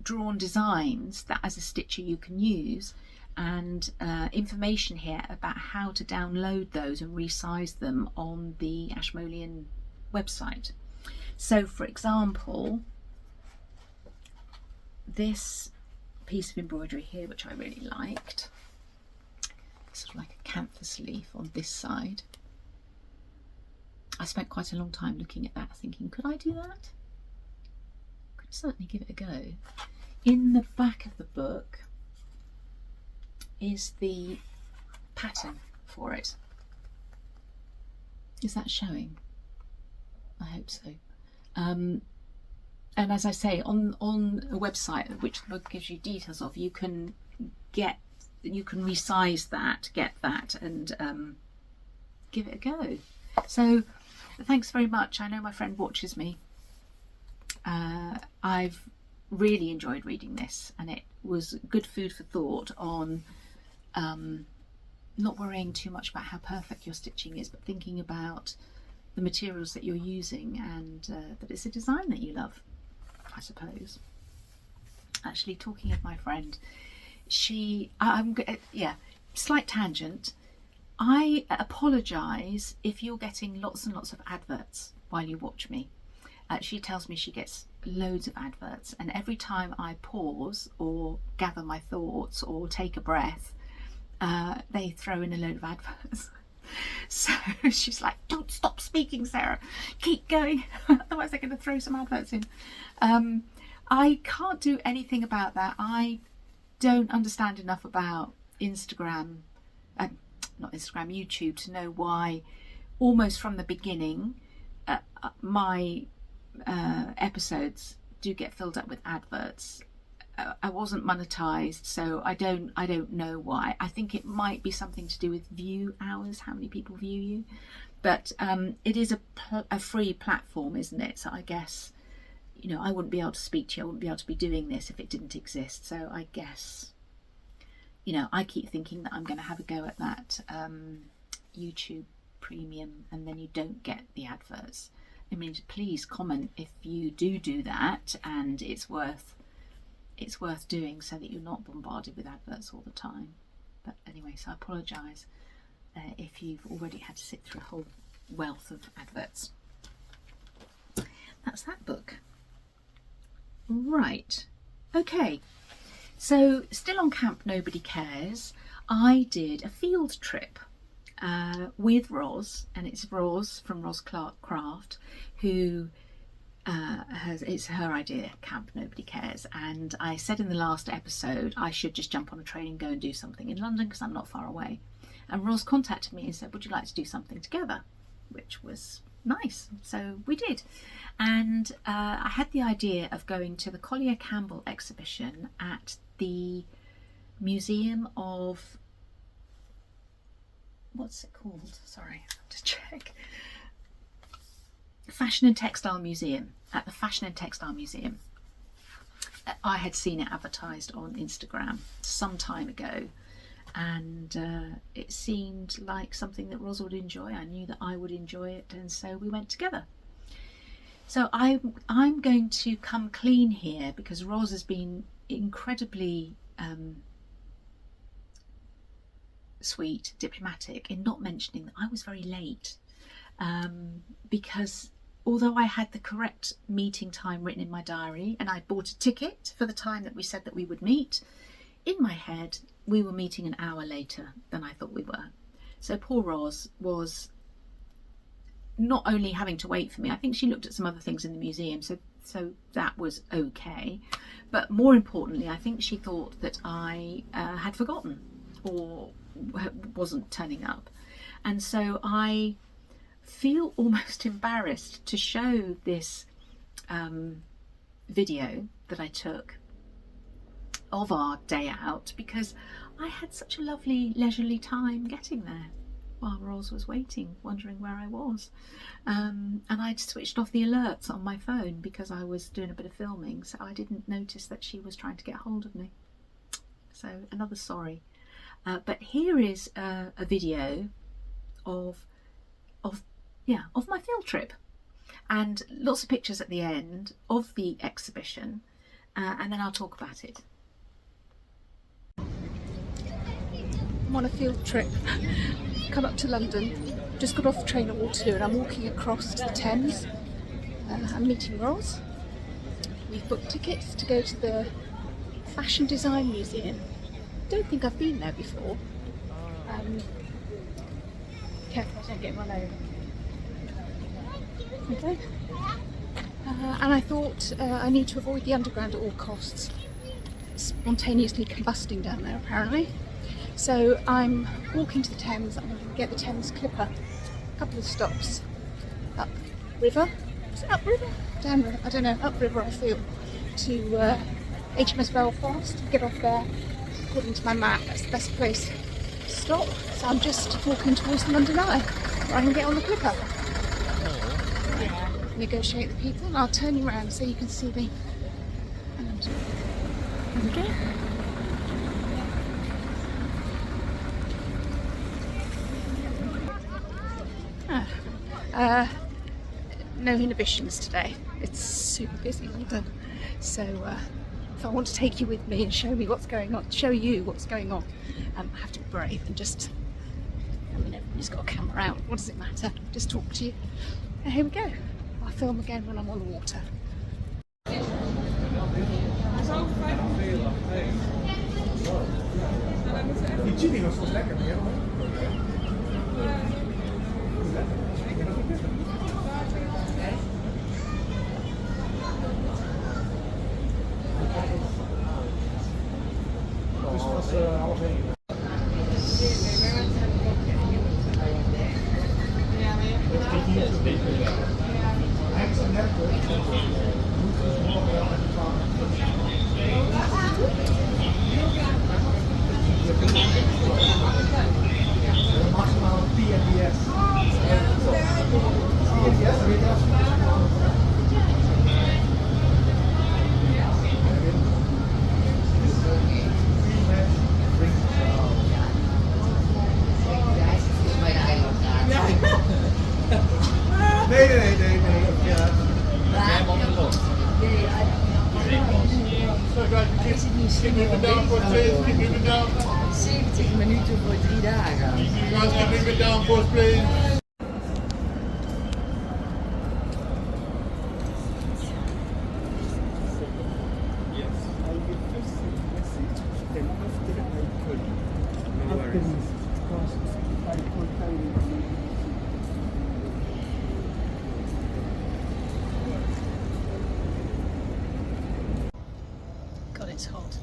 drawn designs that as a stitcher you can use, and information here about how to download those and resize them on the Ashmolean website. So for example, this piece of embroidery here, which I really liked, sort of like a canvas leaf on this side. I spent quite a long time looking at that, thinking, could I do that? Could certainly give it a go. In the back of the book is the pattern for it. Is that showing? I hope so. And as I say, on a website which the book gives you details of, you can resize that, get that, and give it a go. So thanks very much. I know my friend watches me. I've really enjoyed reading this, and it was good food for thought on not worrying too much about how perfect your stitching is, but thinking about the materials that you're using, and that it's a design that you love, I suppose. Actually, talking of my friend, slight tangent. I apologise if you're getting lots and lots of adverts while you watch me. She tells me she gets loads of adverts, and every time I pause or gather my thoughts or take a breath, they throw in a load of adverts. So she's like, don't stop speaking, Sarah, keep going, otherwise they're going to throw some adverts in. I can't do anything about that. I don't understand enough about YouTube to know why almost from the beginning my episodes do get filled up with adverts. I wasn't monetized, so I don't know why. I think it might be something to do with view hours, how many people view you, but it is a free platform, isn't it? So I guess, I wouldn't be able to speak to you, I wouldn't be able to be doing this if it didn't exist. So I guess, I keep thinking that I'm going to have a go at that YouTube Premium, and then you don't get the adverts. I mean, please comment if you do that, and it's worth doing so that you're not bombarded with adverts all the time. But anyway, so I apologise if you've already had to sit through a whole wealth of adverts. That's that book. Right, okay, so still on Camp Nobody Cares, I did a field trip with Roz, and it's Roz from Roz Clark Craft, who it's her idea, Camp Nobody Cares, and I said in the last episode I should just jump on a train and go and do something in London because I'm not far away, and Roz contacted me and said, would you like to do something together, which was nice, so we did. And I had the idea of going to the Collier Campbell exhibition at the Museum of, what's it called? Sorry, I have to check. Fashion and Textile Museum, at the Fashion and Textile Museum. I had seen it advertised on Instagram some time ago, and it seemed like something that Roz would enjoy. I knew that I would enjoy it, and so we went together. So I'm going to come clean here because Roz has been incredibly sweet, diplomatic in not mentioning that I was very late, because although I had the correct meeting time written in my diary and I bought a ticket for the time that we said that we would meet, in my head we were meeting an hour later than I thought we were. So poor Roz was not only having to wait for me, I think she looked at some other things in the museum, so that was okay, but more importantly I think she thought that I had forgotten or wasn't turning up, and so I feel almost embarrassed to show this video that I took of our day out because I had such a lovely leisurely time getting there while Roz was waiting, wondering where I was, and I'd switched off the alerts on my phone because I was doing a bit of filming, so I didn't notice that she was trying to get hold of me. So another sorry. But here is a video of my field trip, and lots of pictures at the end of the exhibition, and then I'll talk about it. I'm on a field trip. Come up to London, just got off the train at Waterloo, and I'm walking across to the Thames. I'm meeting Roz. We've booked tickets to go to the Fashion Design Museum. Don't think I've been there before. Careful I don't get run over. Okay. And I thought I need to avoid the underground at all costs. It's spontaneously combusting down there apparently. So I'm walking to the Thames. I'm going to get the Thames Clipper. A couple of stops. Up river. Is it up river? Down river? I don't know. Up river I feel. To HMS Belfast. Get off there. According to my map, that's the best place to stop. So I'm just walking towards the London Eye, where I can get on the Clipper. Negotiate the people, and I'll turn you around so you can see me. And there we go. No inhibitions today. It's super busy London, so if I want to take you with me and show you what's going on, I have to be brave and just, I mean, everybody's got a camera out. What does it matter? Just talk to you. And here we go. I'll film again when I'm on the water. 20 minuten voor 3 dagen. You guys can bring it down for us, please. God, it's hot.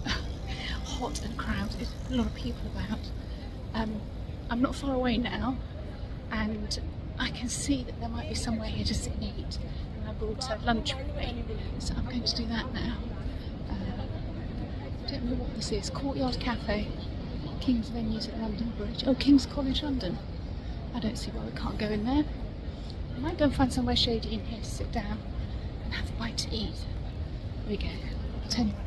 Hot and crowded. A lot of people about. I'm not far away now, and I can see that there might be somewhere here to sit and eat. And I brought lunch with me, so I'm going to do that now. I don't know what this is. Courtyard Cafe, King's Venues at London Bridge. Oh, King's College London. I don't see why we can't go in there. I might go and find somewhere shady in here to sit down and have a bite to eat. Here we go. I'll turn you around.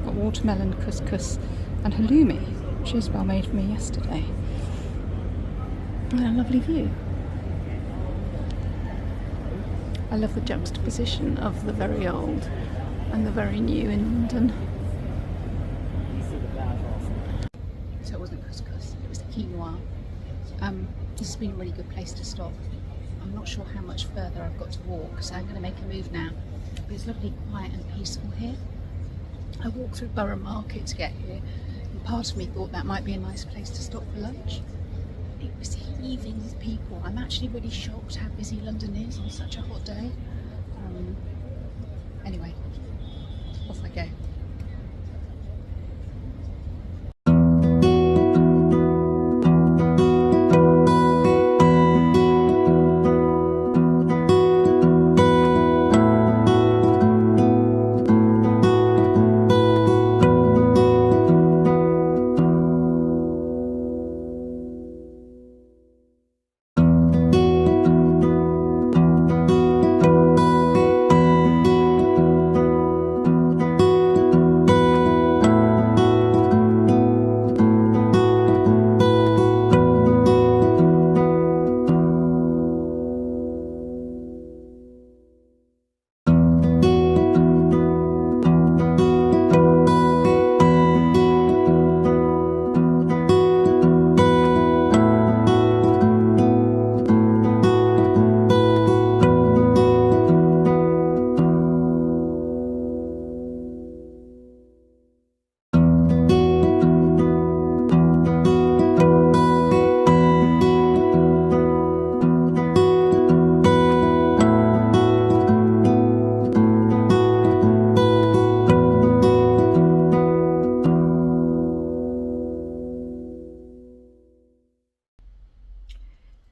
Got watermelon couscous and halloumi, which Isabel made for me yesterday. And a lovely view. I love the juxtaposition of the very old and the very new in London. So it wasn't couscous, it was quinoa. This has been a really good place to stop. I'm not sure how much further I've got to walk, so I'm going to make a move now. But it's lovely, quiet and peaceful here. I walked through Borough Market to get here, and part of me thought that might be a nice place to stop for lunch. It was heaving with people. I'm actually really shocked how busy London is on such a hot day. Anyway, off I go.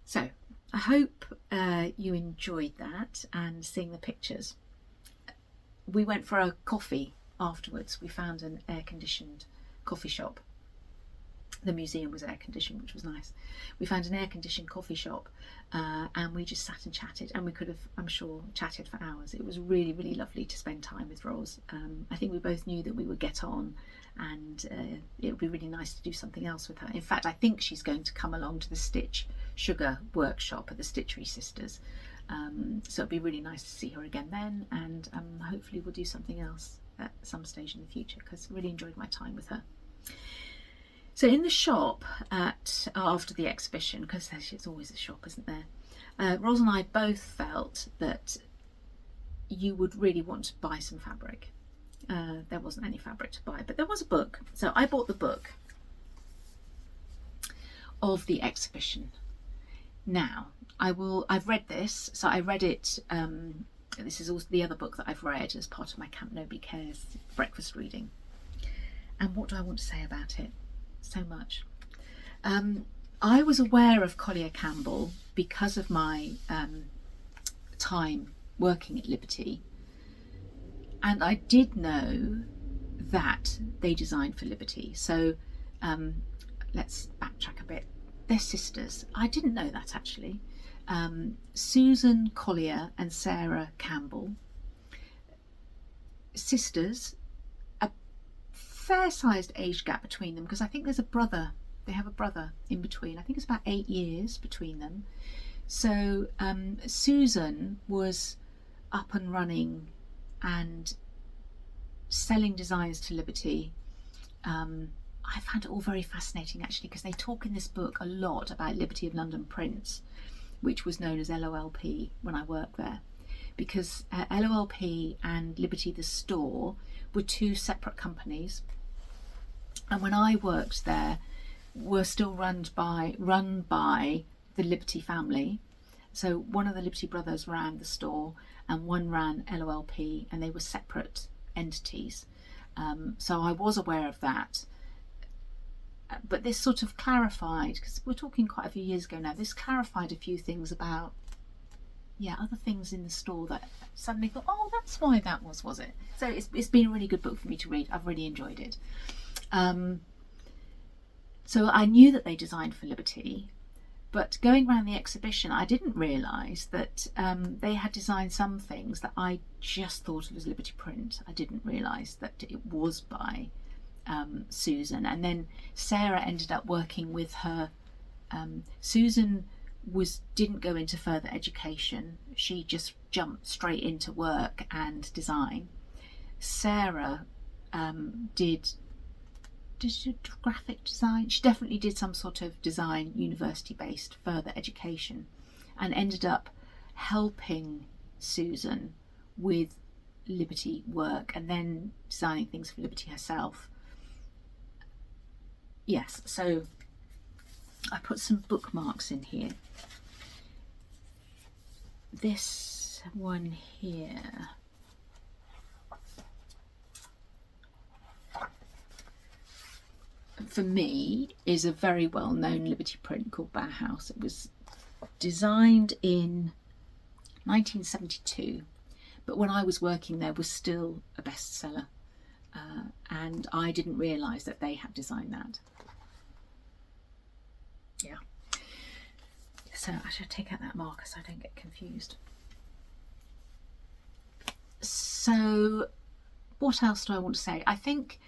So I hope you enjoyed that and seeing the pictures. We went for a coffee afterwards. We found an air-conditioned coffee shop. The museum was air-conditioned, which was nice. We found an air-conditioned coffee shop and we just sat and chatted, and we could have, I'm sure, chatted for hours. It was really, really lovely to spend time with Ros. I think we both knew that we would get on, and it would be really nice to do something else with her. In fact, I think she's going to come along to the Stitch Sugar workshop at the Stitchery Sisters. So it'd be really nice to see her again then, and hopefully we'll do something else at some stage in the future, because I really enjoyed my time with her. So in the shop after the exhibition, because it's always a shop, isn't there? Ros and I both felt that you would really want to buy some fabric. There wasn't any fabric to buy, but there was a book. So I bought the book of the exhibition. Now, I've read this, so I read it, this is also the other book that I've read as part of my Camp Nobody Cares breakfast reading. And what do I want to say about it? So much. I was aware of Collier Campbell because of my time working at Liberty, and I did know that they designed for Liberty. So let's backtrack a bit. They're sisters. I didn't know that actually. Susan Collier and Sarah Campbell, sisters, fair-sized age gap between them, because I think there's a brother. They have a brother in between. I think it's about 8 years between them. So Susan was up and running and selling designs to Liberty. I found it all very fascinating, actually, because they talk in this book a lot about Liberty of London Prints, which was known as LOLP when I worked there, because LOLP and Liberty the store were two separate companies, and when I worked there were still run by the Liberty family. So one of the Liberty brothers ran the store and one ran LOLP, and they were separate entities. So I was aware of that. But this sort of clarified, because we're talking quite a few years ago now, this clarified a few things about, other things in the store that suddenly thought, oh, that's why that was it? So it's been a really good book for me to read. I've really enjoyed it. So I knew that they designed for Liberty, but going around the exhibition, I didn't realise that they had designed some things that I just thought it was Liberty Print. I didn't realise that it was by Susan, and then Sarah ended up working with her. Susan didn't go into further education. She just jumped straight into work and design. Sarah did she do graphic design? She definitely did some sort of design, university-based further education, and ended up helping Susan with Liberty work and then designing things for Liberty herself. Yes, so I put some bookmarks in here. This one here, for me, is a very well-known Liberty print called Bauhaus. It was designed in 1972, but when I was working there was still a bestseller, and I didn't realise that they had designed that. Yeah. So I should take out that marker so I don't get confused. So what else do I want to say? I think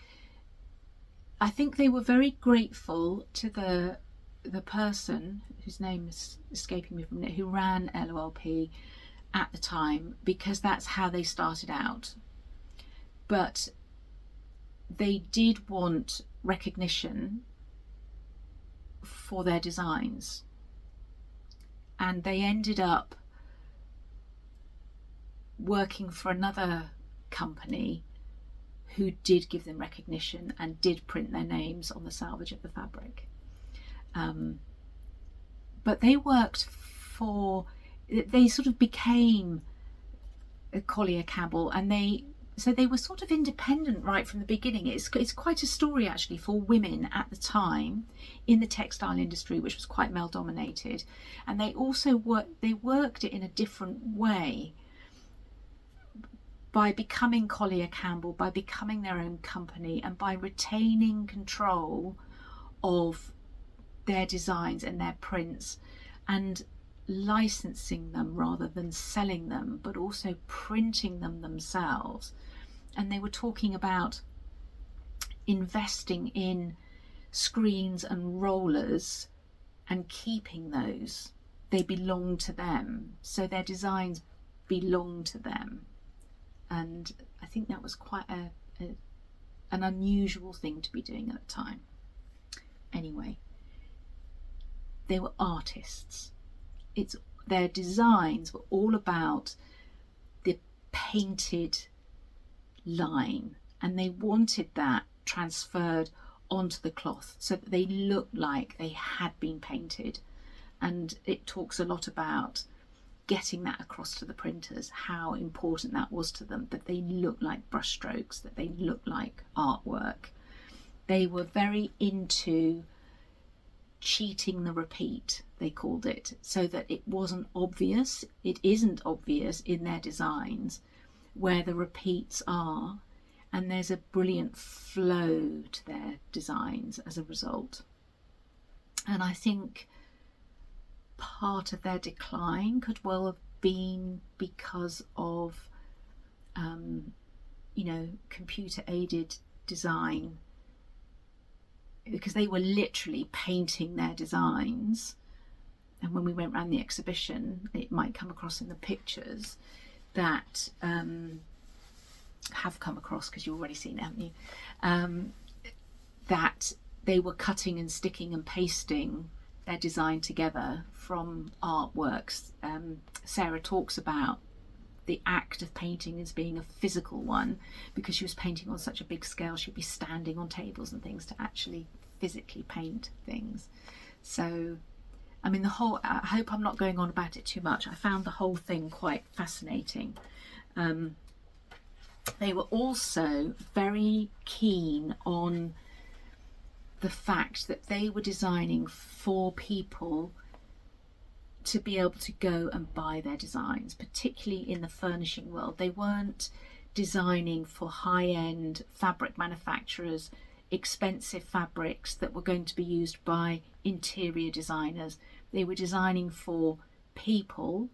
they were very grateful to the person whose name is escaping me from it, who ran LOLP at the time, because that's how they started out. But they did want recognition for their designs, and they ended up working for another company who did give them recognition and did print their names on the salvage of the fabric. But they sort of became Collier Cabell, and they were sort of independent right from the beginning. It's quite a story, actually, for women at the time in the textile industry, which was quite male dominated, and they also worked it in a different way by becoming Collier Campbell, by becoming their own company, and by retaining control of their designs and their prints, and licensing them rather than selling them, but also printing them themselves. And they were talking about investing in screens and rollers and keeping those. They belong to them, so their designs belong to them. And I think that was quite an unusual thing to be doing at the time. Anyway, they were artists. Their designs were all about the painted line, and they wanted that transferred onto the cloth so that they looked like they had been painted. And it talks a lot about getting that across to the printers, how important that was to them, that they look like brushstrokes, that they look like artwork. They were very into cheating the repeat, they called it, so that it wasn't obvious. It isn't obvious in their designs where the repeats are, and there's a brilliant flow to their designs as a result. And I think part of their decline could well have been because of computer aided design because they were literally painting their designs. And when we went around the exhibition, it might come across in the pictures that have come across, because you've already seen it, haven't you? That they were cutting and sticking and pasting their design together from artworks. Sarah talks about the act of painting as being a physical one, because she was painting on such a big scale. She'd be standing on tables and things to actually physically paint things. So, I mean, I hope I'm not going on about it too much. I found the whole thing quite fascinating. They were also very keen on the fact that they were designing for people to be able to go and buy their designs, particularly in the furnishing world. They weren't designing for high-end fabric manufacturers, expensive fabrics that were going to be used by interior designers. They were designing for people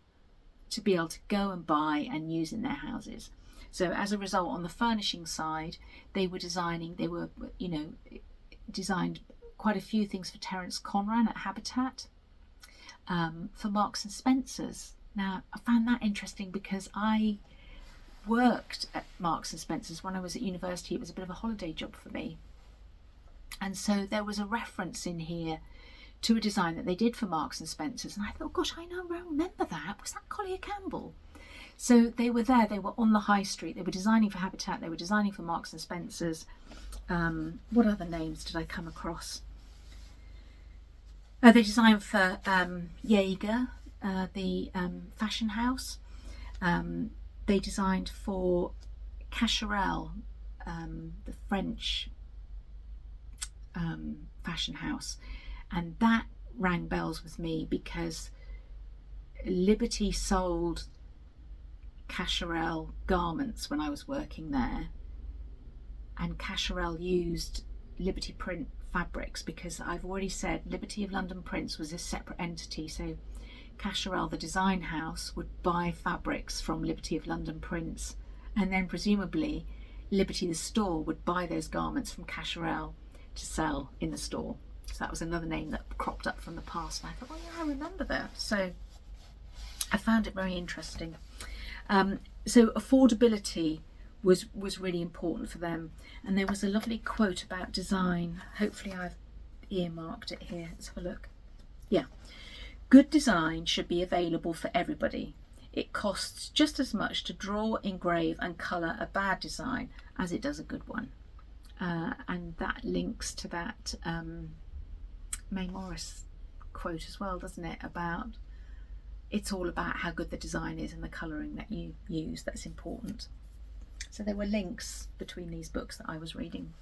to be able to go and buy and use in their houses. So as a result, on the furnishing side, they were designed quite a few things for Terence Conran at Habitat, for Marks and Spencer's. Now, I found that interesting because I worked at Marks and Spencer's when I was at university. It was a bit of a holiday job for me. And so there was a reference in here to a design that they did for Marks and Spencer's. And I thought, gosh, I remember that. Was that Collier Campbell? So they were there, they were on the high street, they were designing for Habitat, they were designing for Marks and Spencer's. What other names did I come across? They designed for Jaeger, the fashion house. They designed for Cacharel, the French fashion house. And that rang bells with me because Liberty sold Cacharel garments when I was working there, and Cacharel used Liberty print fabrics, because I've already said Liberty of London Prints was a separate entity. So Cacharel, the design house, would buy fabrics from Liberty of London Prints, and then presumably Liberty the store would buy those garments from Cacharel to sell in the store. So that was another name that cropped up from the past, and I thought, oh yeah, I remember that. So I found it very interesting. So affordability was really important for them, and there was a lovely quote about design. Hopefully I've earmarked it here. Let's have a look. Yeah. Good design should be available for everybody. It costs just as much to draw, engrave and colour a bad design as it does a good one. And that links to that May Morris quote as well, doesn't it? About it's all about how good the design is and the colouring that you use that's important. So there were links between these books that I was reading.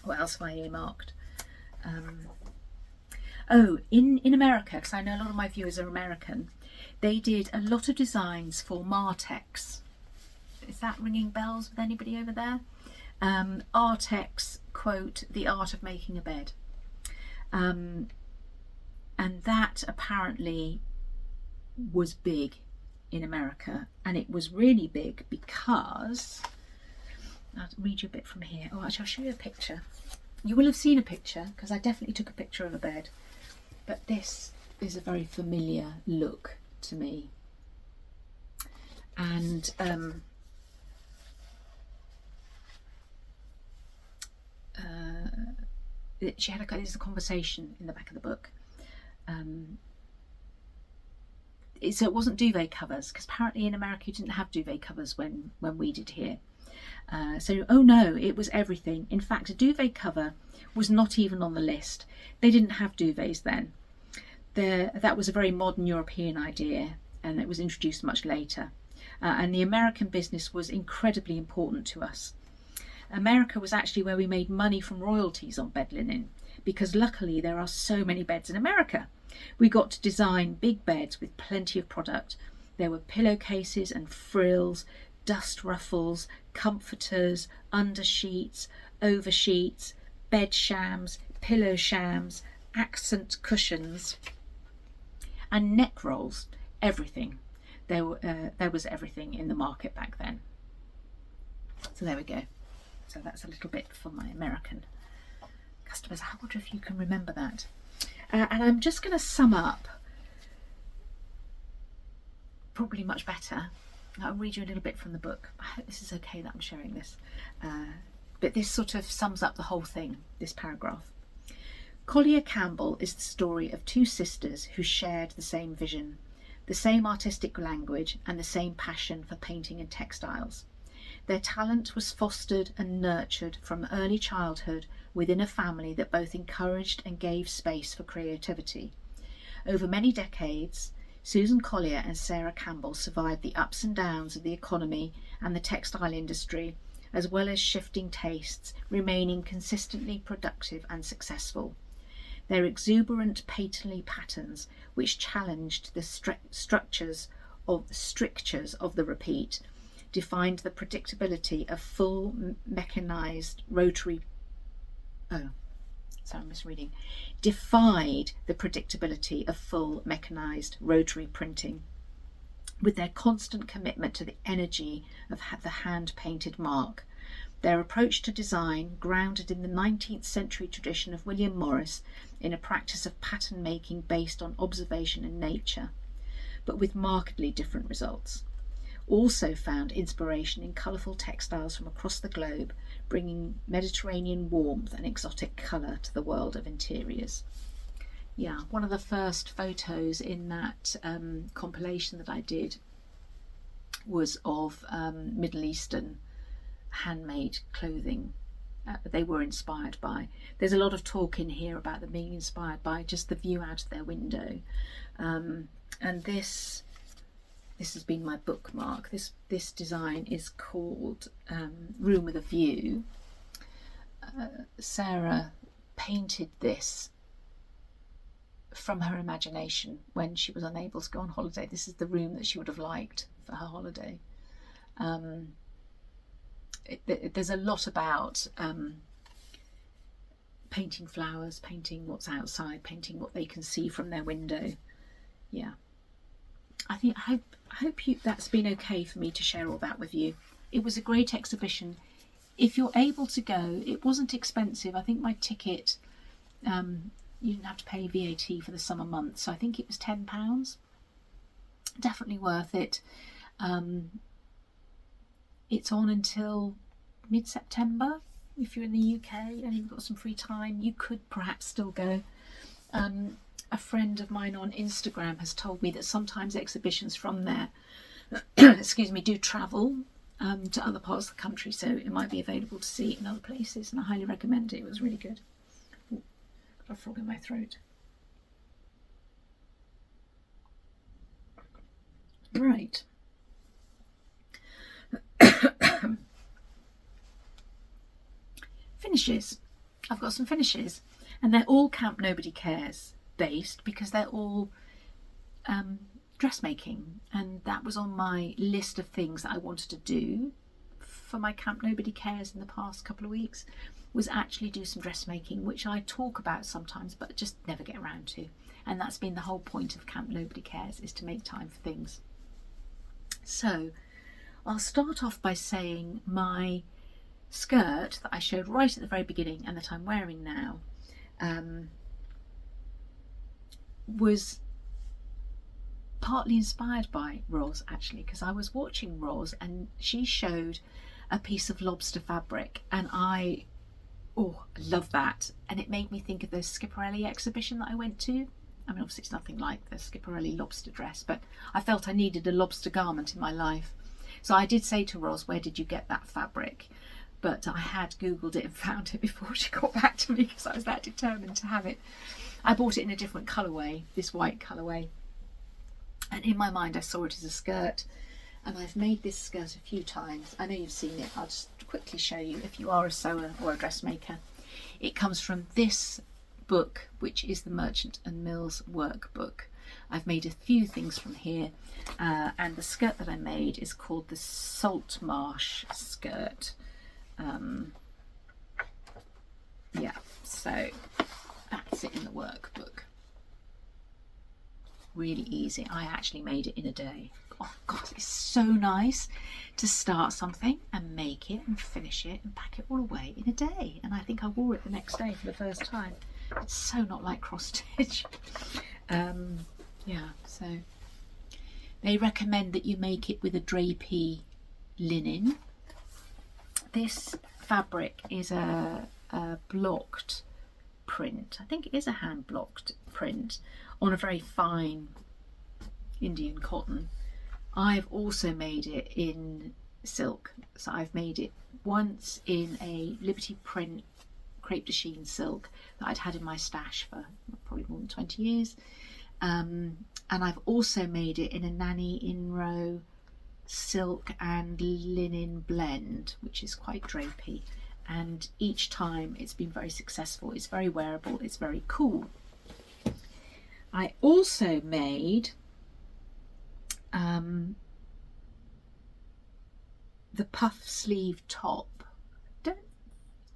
What else have I earmarked? In America, because I know a lot of my viewers are American, they did a lot of designs for Martex. Is that ringing bells with anybody over there? Artex, quote, the art of making a bed. And that apparently was big in America, and it was really big because, I'll read you a bit from here. Oh, actually I'll show you a picture. You will have seen a picture, because I definitely took a picture of a bed, but this is a very familiar look to me. And there's a conversation in the back of the book. So it wasn't duvet covers, because apparently in America you didn't have duvet covers when we did here. Oh no, it was everything. In fact, a duvet cover was not even on the list. They didn't have duvets then. That was a very modern European idea, and it was introduced much later. And the American business was incredibly important to us. America was actually where we made money from royalties on bed linen, because luckily there are so many beds in America. We got to design big beds with plenty of product. There were pillowcases and frills, dust ruffles, comforters, undersheets, oversheets, bed shams, pillow shams, accent cushions and neck rolls. Everything. There was everything in the market back then. So there we go. So that's a little bit for my American customers. I wonder if you can remember that. And I'm just going to sum up, probably much better. I'll read you a little bit from the book. I hope this is okay that I'm sharing this. But this sort of sums up the whole thing, this paragraph. Collier Campbell is the story of two sisters who shared the same vision, the same artistic language, and the same passion for painting and textiles. Their talent was fostered and nurtured from early childhood within a family that both encouraged and gave space for creativity. Over many decades, Susan Collier and Sarah Campbell survived the ups and downs of the economy and the textile industry, as well as shifting tastes, remaining consistently productive and successful. Their exuberant painterly patterns, which challenged the strictures of the repeat, defined the predictability of full mechanized rotary. Defied the predictability of full mechanized rotary printing, with their constant commitment to the energy of the hand-painted mark. Their approach to design, grounded in the 19th century tradition of William Morris, in a practice of pattern making based on observation and nature, but with markedly different results. Also found inspiration in colourful textiles from across the globe, bringing Mediterranean warmth and exotic colour to the world of interiors. Yeah, one of the first photos in that compilation that I did was of Middle Eastern handmade clothing they were inspired by. There's a lot of talk in here about them being inspired by just the view out of their window, and this has been my bookmark. This design is called Room with a View. Sarah painted this from her imagination when she was unable to go on holiday. This is the room that she would have liked for her holiday. There's a lot about painting flowers, painting what's outside, painting what they can see from their window. Yeah, I hope that's been okay for me to share all that with you. It was a great exhibition. If you're able to go, it wasn't expensive. I think my ticket, you didn't have to pay VAT for the summer months, so I think it was £10. Definitely worth it. It's on until mid-September. If you're in the UK and you've got some free time, you could perhaps still go. A friend of mine on Instagram has told me that sometimes exhibitions from there excuse me, do travel to other parts of the country, so it might be available to see in other places, and I highly recommend it. It was really good. Ooh, got a frog in my throat. Right. Finishes. I've got some finishes, and they're all Camp Nobody Cares based, because they're all dressmaking, and that was on my list of things that I wanted to do for my Camp Nobody Cares in the past couple of weeks, was actually do some dressmaking, which I talk about sometimes but just never get around to, and that's been the whole point of Camp Nobody Cares, is to make time for things. So I'll start off by saying my skirt that I showed right at the very beginning and that I'm wearing now was partly inspired by Roz, actually, because I was watching Roz and she showed a piece of lobster fabric, and I love that, and it made me think of the Schiaparelli exhibition that I went to. I mean, obviously it's nothing like the Schiaparelli lobster dress, but I felt I needed a lobster garment in my life. So I did say to Roz, where did you get that fabric? But I had Googled it and found it before she got back to me, because I was that determined to have it. I bought it in a different colourway, this white colourway. And in my mind I saw it as a skirt, and I've made this skirt a few times. I know you've seen it. I'll just quickly show you if you are a sewer or a dressmaker. It comes from this book, which is the Merchant and Mills workbook. I've made a few things from here, and the skirt that I made is called the Salt Marsh skirt. Yeah, so that's it in the workbook. really easy. I actually made it in a day. Oh God, it's so nice to start something and make it and finish it and pack it all away in a day. And I think I wore it the next day for the first time. It's so not like cross stitch. Yeah, so they recommend that you make it with a drapey linen. This fabric is a blocked print. I think it is a hand blocked print on a very fine Indian cotton. I've also made it in silk, so I've made it once in a Liberty print crepe de chine silk that I'd had in my stash for probably more than 20 years, and I've also made it in a Nanny Inro silk and linen blend, which is quite drapey, and each time it's been very successful. It's very wearable, it's very cool. I also made the puff sleeve top.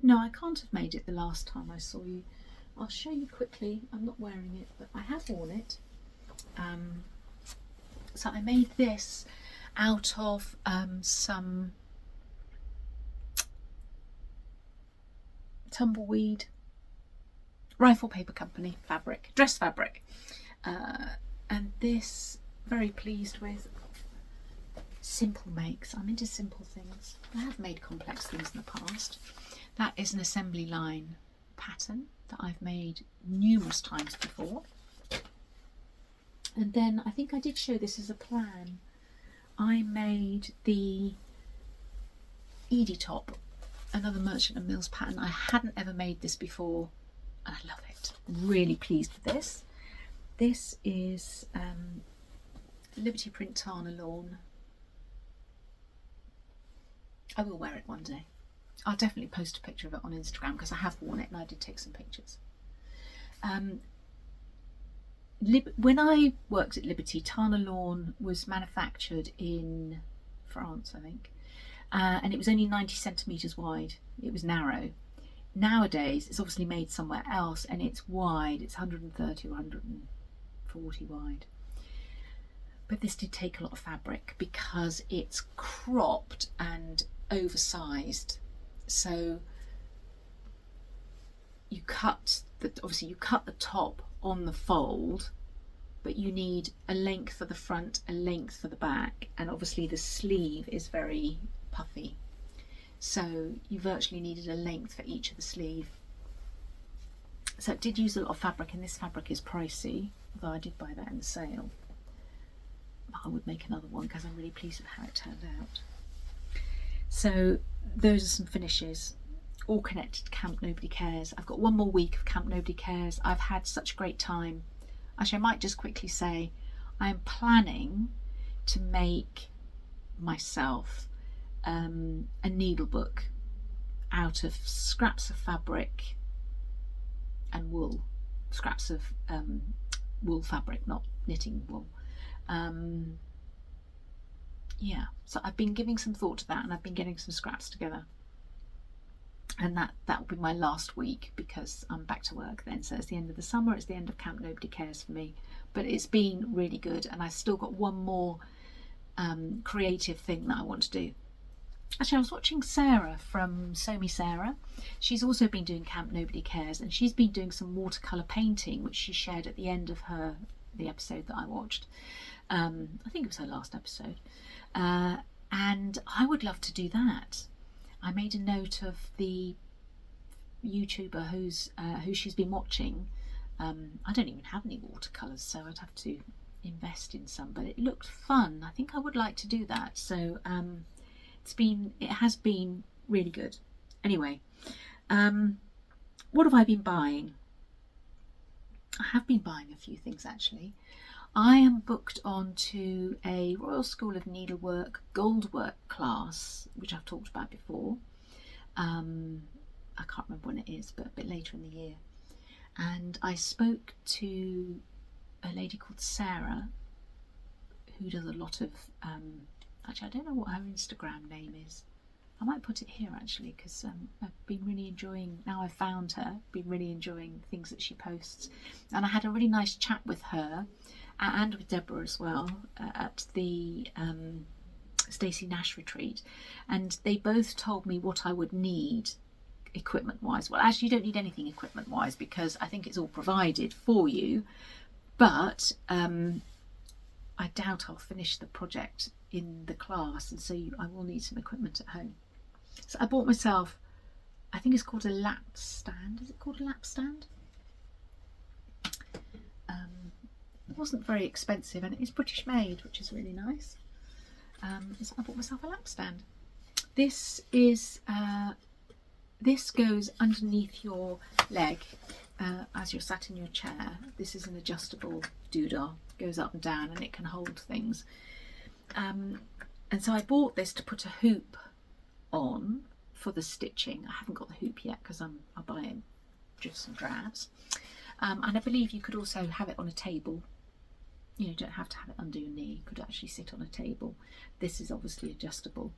No, I can't have made it the last time I saw you. I'll show you quickly. I'm not wearing it, but I have worn it. So I made this out of some tumbleweed Rifle Paper Company fabric, dress fabric, and this, very pleased with. Simple makes. I'm into simple things. I have made complex things in the past. That is an assembly line pattern that I've made numerous times before. And then I think I did show this as a plan. I made the Edie top, another Merchant and Mills pattern. I hadn't ever made this before and I love it. I'm really pleased with this. This is Liberty print Tana lawn. I will wear it one day. I'll definitely post a picture of it on Instagram because I have worn it and I did take some pictures. When I worked at Liberty, Tana lawn was manufactured in France, I think, and it was only 90 centimetres wide. It was narrow. Nowadays, it's obviously made somewhere else and it's wide. It's 130 or 140 wide. But this did take a lot of fabric because it's cropped and oversized. So you cut you cut the top on the fold, but you need a length for the front, a length for the back, and obviously the sleeve is very puffy. So you virtually needed a length for each of the sleeve. So it did use a lot of fabric, and this fabric is pricey, although I did buy that in the sale. I would make another one because I'm really pleased with how it turned out. So those are some finishes, all connected to Camp Nobody Cares. I've got one more week of Camp Nobody Cares. I've had such a great time. Actually, I might just quickly say I am planning to make myself a needle book out of scraps of fabric and wool, scraps of wool fabric, not knitting wool. Yeah, so I've been giving some thought to that and I've been getting some scraps together, and that will be my last week because I'm back to work then. So it's the end of the summer, it's the end of Camp Nobody Cares for me, but it's been really good, and I've still got one more creative thing that I want to do. Actually, I was watching Sarah from Sew Me Sarah. She's also been doing Camp Nobody Cares, and she's been doing some watercolour painting, which she shared at the end of the episode that I watched. I think it was her last episode. And I would love to do that. I made a note of the YouTuber who she's been watching. I don't even have any watercolours, so I'd have to invest in some, but it looked fun. I think I would like to do that. So it has been really good. Anyway, what have I been buying? I have been buying a few things actually. I am booked on to a Royal School of Needlework Goldwork class, which I've talked about before. I can't remember when it is, but a bit later in the year. And I spoke to a lady called Sarah, who does a lot of, actually I don't know what her Instagram name is. I might put it here actually, because I've been really enjoying, now I've found her, been really enjoying things that she posts. And I had a really nice chat with her, and with Deborah as well, at the Stacey Nash retreat, and they both told me what I would need equipment wise. Well, actually, you don't need anything equipment wise because I think it's all provided for you, but I doubt I'll finish the project in the class, and so I will need some equipment at home. So I bought myself, I think it's called a lap stand. Is it called a lap stand? It wasn't very expensive, and it is British made, which is really nice. So I bought myself a lap stand. This is this goes underneath your leg as you're sat in your chair. This is an adjustable doodah, goes up and down, and it can hold things. And so I bought this to put a hoop on for the stitching. I haven't got the hoop yet because I'll buy it drifts and drabs. And I believe you could also have it on a table. You know, you don't have to have it under your knee. You could actually sit on a table. This is obviously adjustable.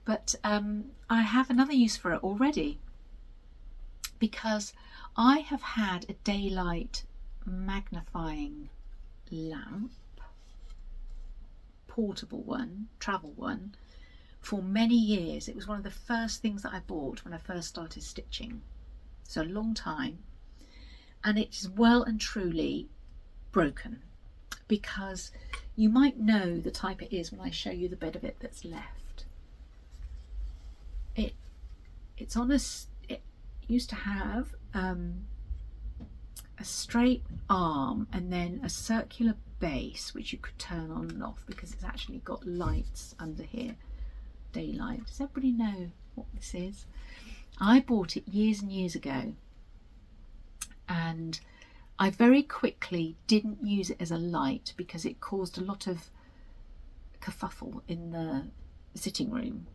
But I have another use for it already, because I have had a daylight magnifying lamp, portable one, travel one, for many years. It was one of the first things that I bought when I first started stitching, so a long time, and it's well and truly broken, because you might know the type it is when I show you the bit of it that's left. It's on it used to have a straight arm and then a circular base which you could turn on and off, because it's actually got lights under here, daylight. Does everybody know what this is? I bought it years and years ago, and I very quickly didn't use it as a light because it caused a lot of kerfuffle in the sitting room,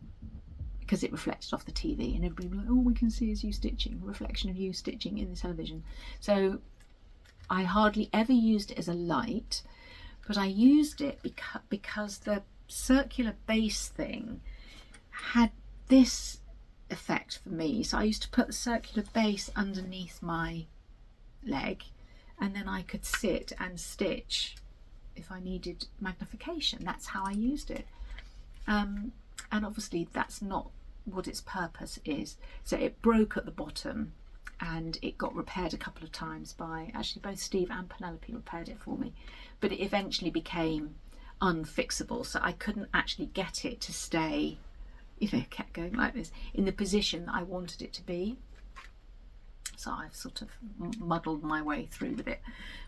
because it reflected off the TV and everybody was like, all we can see is you stitching, a reflection of you stitching in the television. So I hardly ever used it as a light, but I used it because the circular base thing had this effect for me. So I used to put the circular base underneath my leg, and then I could sit and stitch if I needed magnification. That's how I used it. And obviously that's not what its purpose is. So it broke at the bottom, and it got repaired a couple of times by, actually both Steve and Penelope repaired it for me, but it eventually became unfixable, so I couldn't actually get it to stay, you know, kept going like this in the position that I wanted it to be. So I've sort of muddled my way through with it.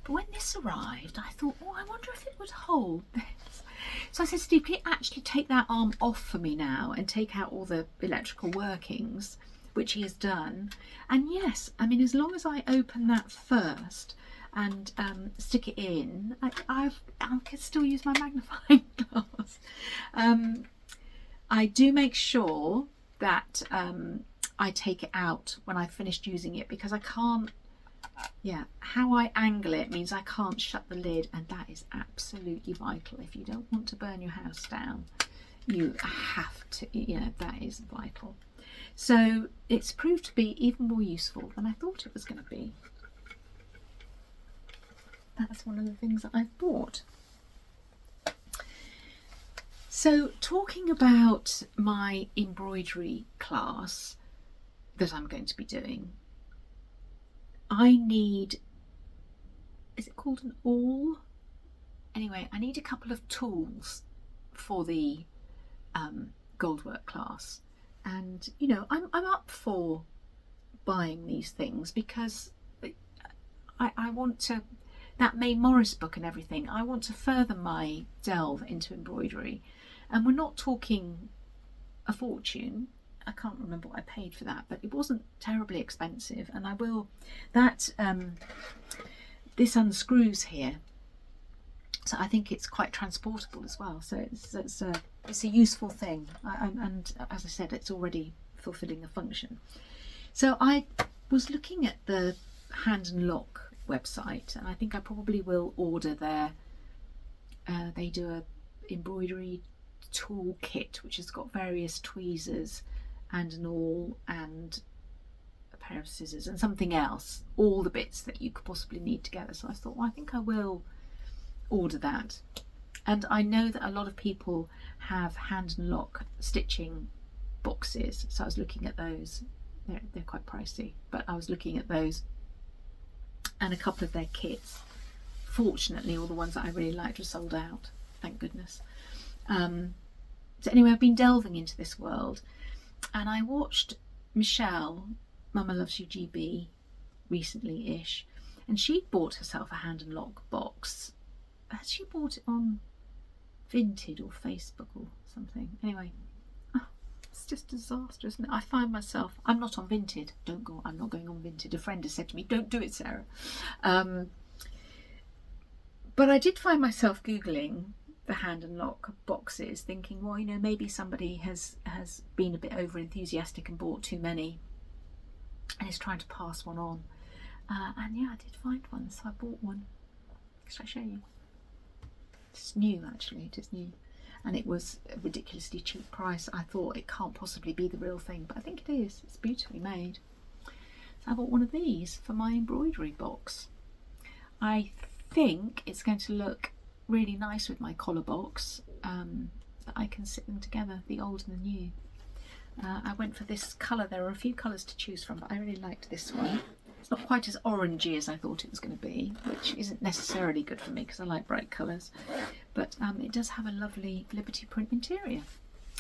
But when this arrived, I thought, oh, I wonder if it would hold this. So I said, Steve, can you actually take that arm off for me now and take out all the electrical workings, which he has done. And yes, I mean, as long as I open that first and stick it in, I can still use my magnifying glass. I do make sure that I take it out when I've finished using it, because I can't, how I angle it means I can't shut the lid, and that is absolutely vital. If you don't want to burn your house down, you have to, that is vital. So it's proved to be even more useful than I thought it was going to be. That's one of the things that I've bought. So talking about my embroidery class that I'm going to be doing, I need, is it called an awl? Anyway, I need a couple of tools for the goldwork class, and I'm up for buying these things because I want to, that May Morris book and everything, I want to further my delve into embroidery, and we're not talking a fortune. I can't remember what I paid for that, but it wasn't terribly expensive, and I will, that this unscrews here, so I think it's quite transportable as well, so it's a useful thing, and as I said, it's already fulfilling a function. So I was looking at the Hand and Lock website, and I think I probably will order their, they do a embroidery tool kit which has got various tweezers and an awl and a pair of scissors and something else, all the bits that you could possibly need together. So I thought, well, I think I will order that. And I know that a lot of people have hand and lock stitching boxes, so I was looking at those. They're quite pricey, but I was looking at those and a couple of their kits. Fortunately, all the ones that I really liked were sold out, thank goodness. So anyway, I've been delving into this world, and I watched Michelle, Mama Loves You GB, recently-ish, and she bought herself a hand and lock box. Had she bought it on Vinted or Facebook or something? Anyway, it's just disastrous, isn't it? I find myself, I'm not on Vinted. I'm not going on Vinted. A friend has said to me, don't do it, Sarah. But I did find myself Googling the hand and lock boxes, thinking, well, you know, maybe somebody has been a bit over enthusiastic and bought too many and is trying to pass one on. And yeah, I did find one, so I bought one. Shall I show you? It's new, actually. It is new, and it was a ridiculously cheap price. I thought it can't possibly be the real thing, but I think it is. It's beautifully made. So I bought one of these for my embroidery box. I think it's going to look really nice with my collar box, that I can sit them together, the old and the new. I went for this colour. There are a few colours to choose from, but I really liked this one. It's not quite as orangey as I thought it was going to be, which isn't necessarily good for me because I like bright colours, but it does have a lovely Liberty print interior,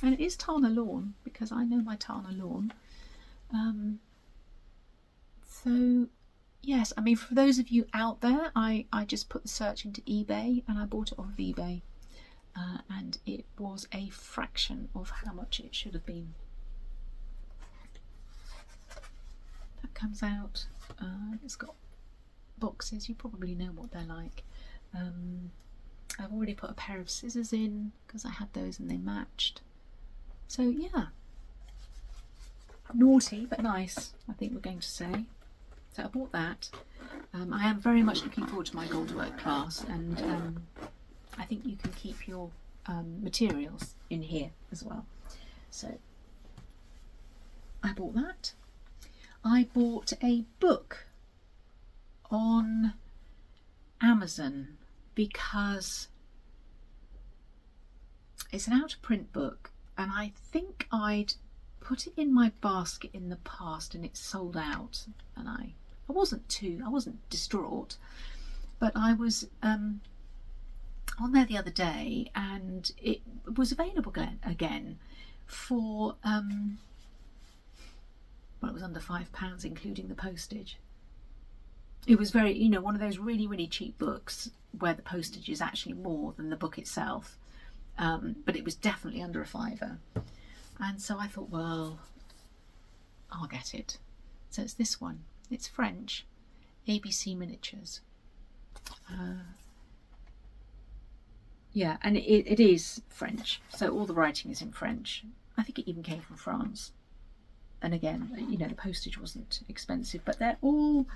and it is Tana lawn because I know my Tana lawn. So yes, I mean, for those of you out there, I just put the search into eBay and I bought it off of eBay, and it was a fraction of how much it should have been. That comes out. It's got boxes. You probably know what they're like. I've already put a pair of scissors in because I had those and they matched. So yeah, naughty but nice, I think we're going to say. So I bought that. I am very much looking forward to my gold work class, and I think you can keep your materials in here as well. So I bought that. I bought a book on Amazon because it's an out of print book, and I think I'd put it in my basket in the past and it's sold out, and I wasn't distraught, but I was on there the other day and it was available again for well, it was under £5 including the postage. It was very, you know, one of those really, really cheap books where the postage is actually more than the book itself, but it was definitely under a £5. And so I thought, well, I'll get it. So it's this one. It's French, ABC Miniatures. Yeah, and it is French, so all the writing is in French. I think it even came from France. And again, you know, the postage wasn't expensive, but they're all,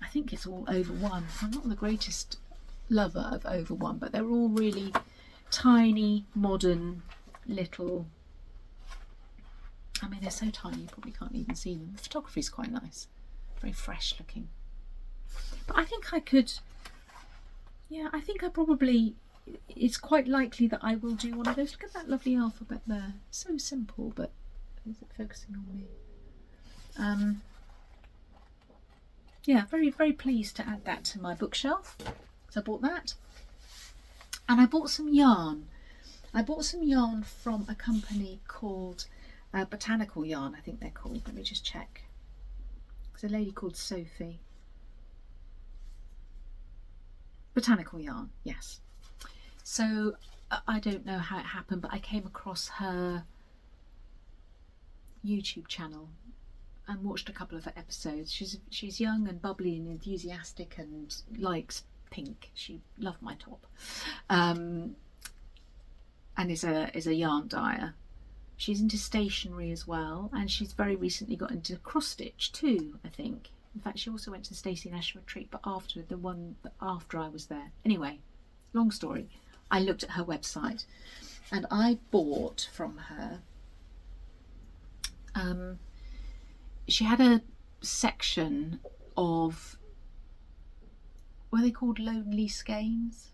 I think it's all over one. I'm not the greatest lover of over one, but they're all really tiny, modern, little. I mean, they're so tiny you probably can't even see them. The photography is quite nice, very fresh looking. But I think I could, yeah, I think I probably, it's quite likely that I will do one of those. Look at that lovely alphabet there. So simple, but is it focusing on me? Yeah, very, very pleased to add that to my bookshelf. So I bought that. And I bought some yarn. I bought some yarn from a company called Botanical Yarn, I think they're called. Let me just check. It's a lady called Sophie. Botanical Yarn, yes. So I don't know how it happened, but I came across her YouTube channel and watched a couple of her episodes. She's young and bubbly and enthusiastic and likes pink. She loved my top, and is a yarn dyer. She's into stationery as well, and she's very recently got into cross stitch too, I think. In fact, she also went to the Stacey Nash retreat, but after I was there. Anyway, long story. I looked at her website and I bought from her. She had a section of, were they called lonely skeins?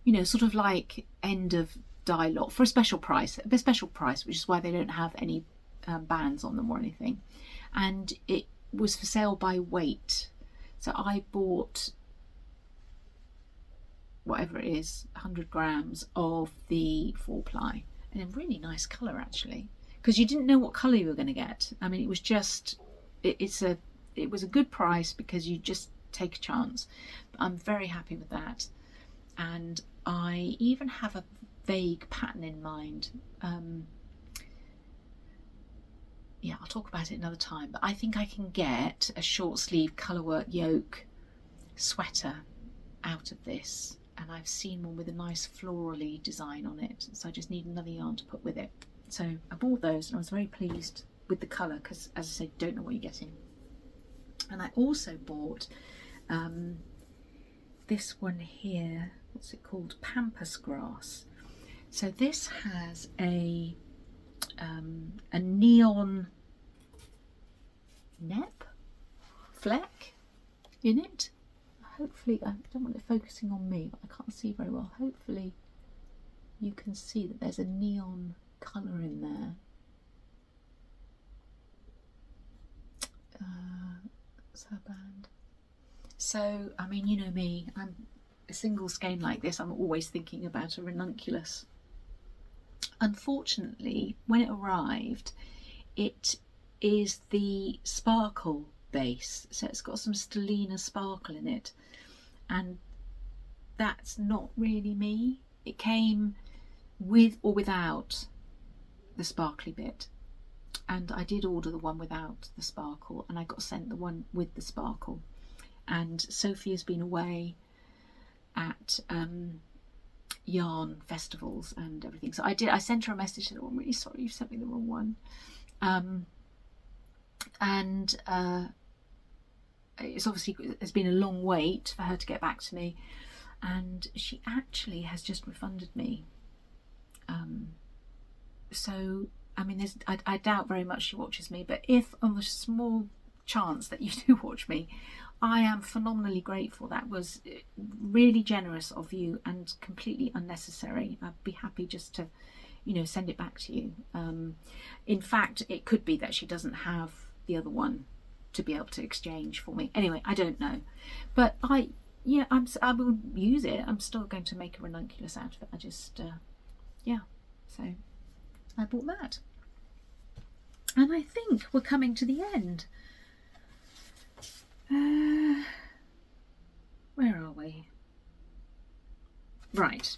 you know, sort of like end of dye lot for a special price, which is why they don't have any bands on them or anything. And it was for sale by weight. So I bought whatever it is, 100 grams of the 4-ply, and a really nice colour actually, because you didn't know what colour you were going to get. I mean, it was just, it was a good price because you just take a chance. But I'm very happy with that, and I even have a vague pattern in mind. Yeah, I'll talk about it another time, but I think I can get a short sleeve colourwork yoke sweater out of this, and I've seen one with a nice florally design on it, so I just need another yarn to put with it. So I bought those and I was very pleased with the colour because, as I said, don't know what you're getting. And I also bought this one here, what's it called, Pampas Grass. So this has a neon nep fleck in it. Hopefully, I don't want it focusing on me, but I can't see very well. Hopefully you can see that there's a neon colour in there. That's her band. So, I mean, you know me, I'm a single skein like this, I'm always thinking about a ranunculus. Unfortunately, when it arrived, it is the sparkle base, so it's got some stellina sparkle in it, and that's not really me. It came with or without the sparkly bit, and I did order the one without the sparkle, and I got sent the one with the sparkle. And Sophie has been away at yarn festivals and everything, so I sent her a message and said, oh, I'm really sorry, you sent me the wrong one. It's obviously, it's been a long wait for her to get back to me, and she actually has just refunded me. So I mean, I doubt very much she watches me, but if on the small chance that you do watch me, I am phenomenally grateful. That was really generous of you and completely unnecessary. I'd be happy just to, you know, send it back to you. In fact, it could be that she doesn't have the other one to be able to exchange for me. Anyway, I don't know, but I will use it. I'm still going to make a ranunculus out of it. I just yeah, so I bought that, and I think we're coming to the end. Where are we? Right.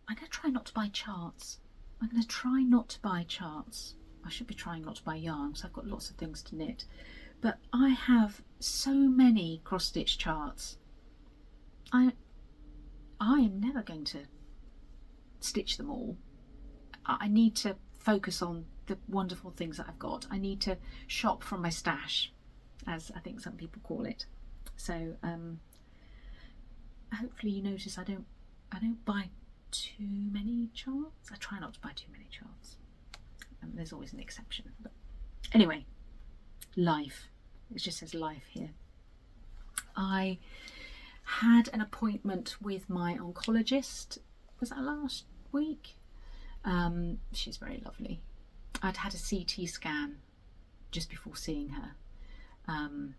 I'm going to try not to buy charts. I should be trying not to buy yarn because I've got lots of things to knit. But I have so many cross-stitch charts. I am never going to stitch them all. I need to focus on the wonderful things that I've got. I need to shop from my stash, as I think some people call it. So hopefully you notice I don't buy too many charts. I try not to buy too many charts. There's always an exception, but anyway, life. It just says life here. I had an appointment with my oncologist. Was that last week? She's very lovely. I'd had a CT scan just before seeing her. I'm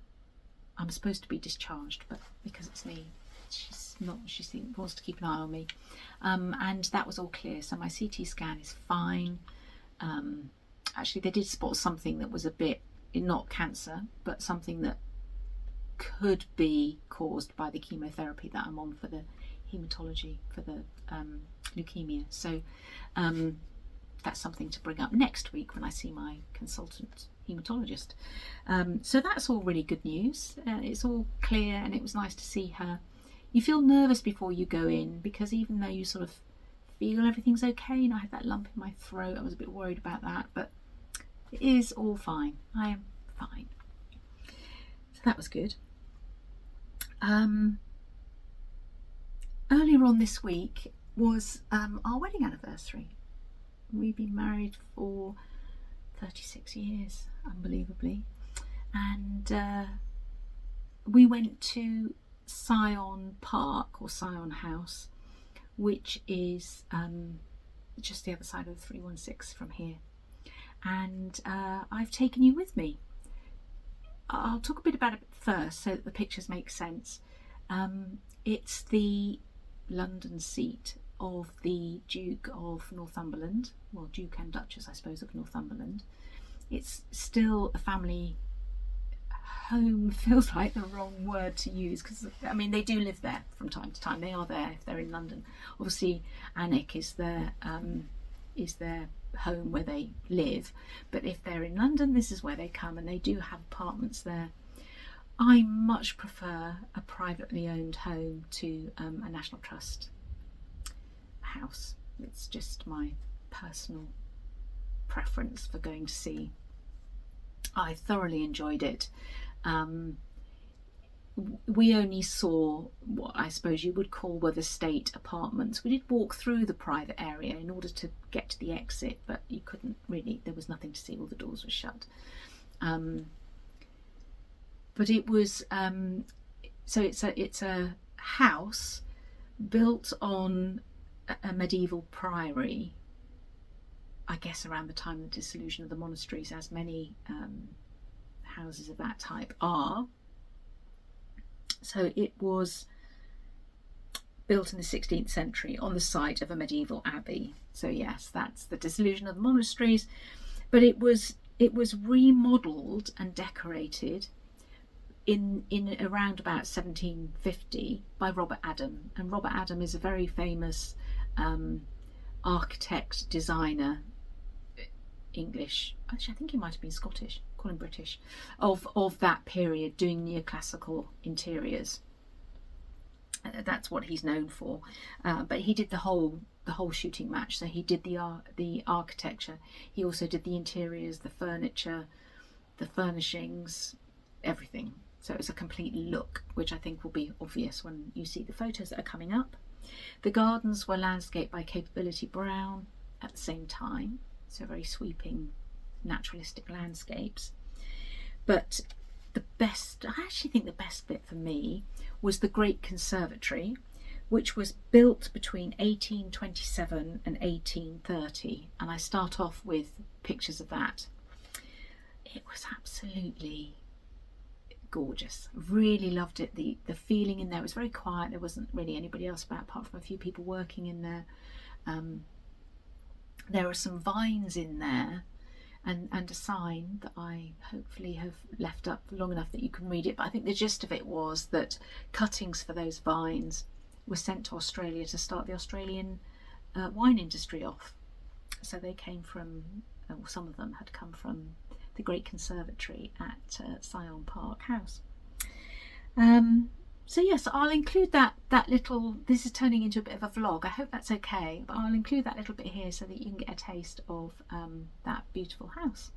supposed to be discharged, but because it's me, she's not. She wants to keep an eye on me, and that was all clear. So my CT scan is fine. Actually, they did spot something that was a bit, not cancer, but something that could be caused by the chemotherapy that I'm on for the hematology, for the leukemia. So that's something to bring up next week when I see my consultant hematologist. So that's all really good news. It's all clear, and it was nice to see her. You feel nervous before you go in because even though you sort of feel everything's okay, and I had that lump in my throat, I was a bit worried about that, but it is all fine. I am fine. So that was good. Earlier on this week was our wedding anniversary. We've been married for 36 years, unbelievably, and we went to Syon Park or Syon House, which is just the other side of the 316 from here. And I've taken you with me. I'll talk a bit about it first so that the pictures make sense. It's the London seat of the Duke of Northumberland, well, Duke and Duchess, I suppose, of Northumberland. It's still a family home. Feels like the wrong word to use, because I mean they do live there from time to time. They are there if they're in London. Obviously Alnwick is their home where they live, but if they're in London, this is where they come, and they do have apartments there. I much prefer a privately owned home to a National Trust house. It's just my personal preference for going to see. I thoroughly enjoyed it. We only saw what I suppose you would call were the state apartments. We did walk through the private area in order to get to the exit, but you couldn't really, there was nothing to see, all the doors were shut. But it was, so it's a house built on a medieval priory, I guess around the time of the dissolution of the monasteries, as many houses of that type are. So it was built in the 16th century on the site of a medieval abbey. So yes, that's the dissolution of the monasteries, but it was remodelled and decorated in around about 1750 by Robert Adam, and Robert Adam is a very famous architect, designer, English, actually I think he might have been Scottish, call him British, of that period, doing neoclassical interiors. That's what he's known for. But he did the whole shooting match. So he did the architecture. He also did the interiors, the furniture, the furnishings, everything. So it's a complete look, which I think will be obvious when you see the photos that are coming up. The gardens were landscaped by Capability Brown at the same time. So very sweeping, naturalistic landscapes. But I actually think the best bit for me was the Great Conservatory, which was built between 1827 and 1830. And I start off with pictures of that. It was absolutely gorgeous. Really loved it. The feeling in there was very quiet. There wasn't really anybody else about apart from a few people working in there. There are some vines in there, and a sign that I hopefully have left up long enough that you can read it, but I think the gist of it was that cuttings for those vines were sent to Australia to start the Australian wine industry off. So they came from, or some of them had come from, the Great Conservatory at Syon Park House. So yes, I'll include that little, this is turning into a bit of a vlog, I hope that's okay, but I'll include that little bit here so that you can get a taste of that beautiful house.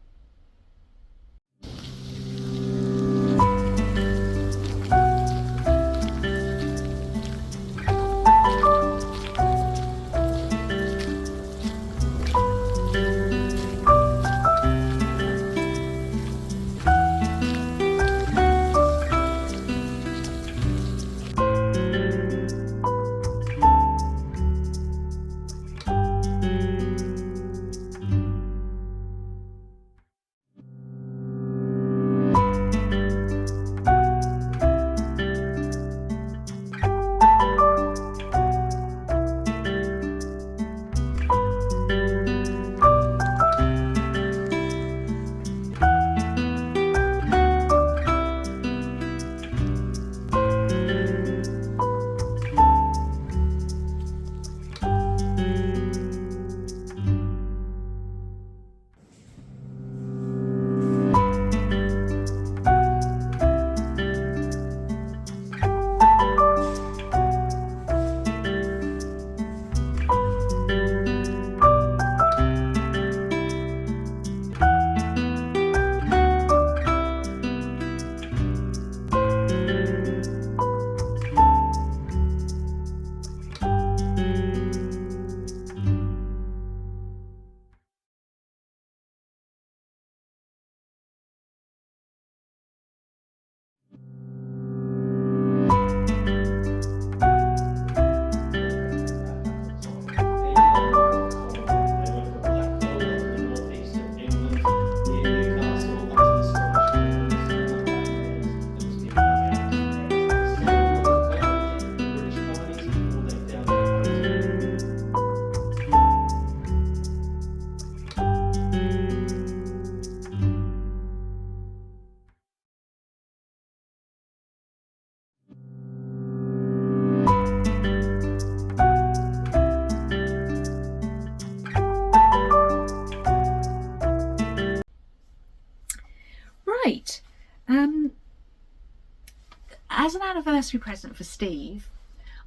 As an anniversary present for Steve,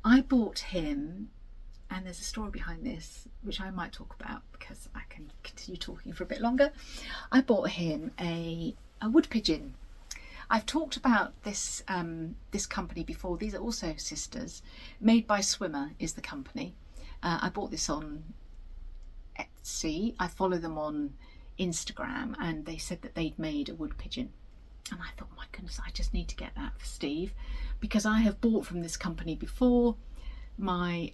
I bought him, and there's a story behind this which I might talk about because I can continue talking for a bit longer. I bought him a wood pigeon. I've talked about this this company before. These are also sisters. Made by Swimmer is the company. I bought this on Etsy. I follow them on Instagram, and they said that they'd made a wood pigeon. And I thought, my goodness, I just need to get that for Steve, because I have bought from this company before. I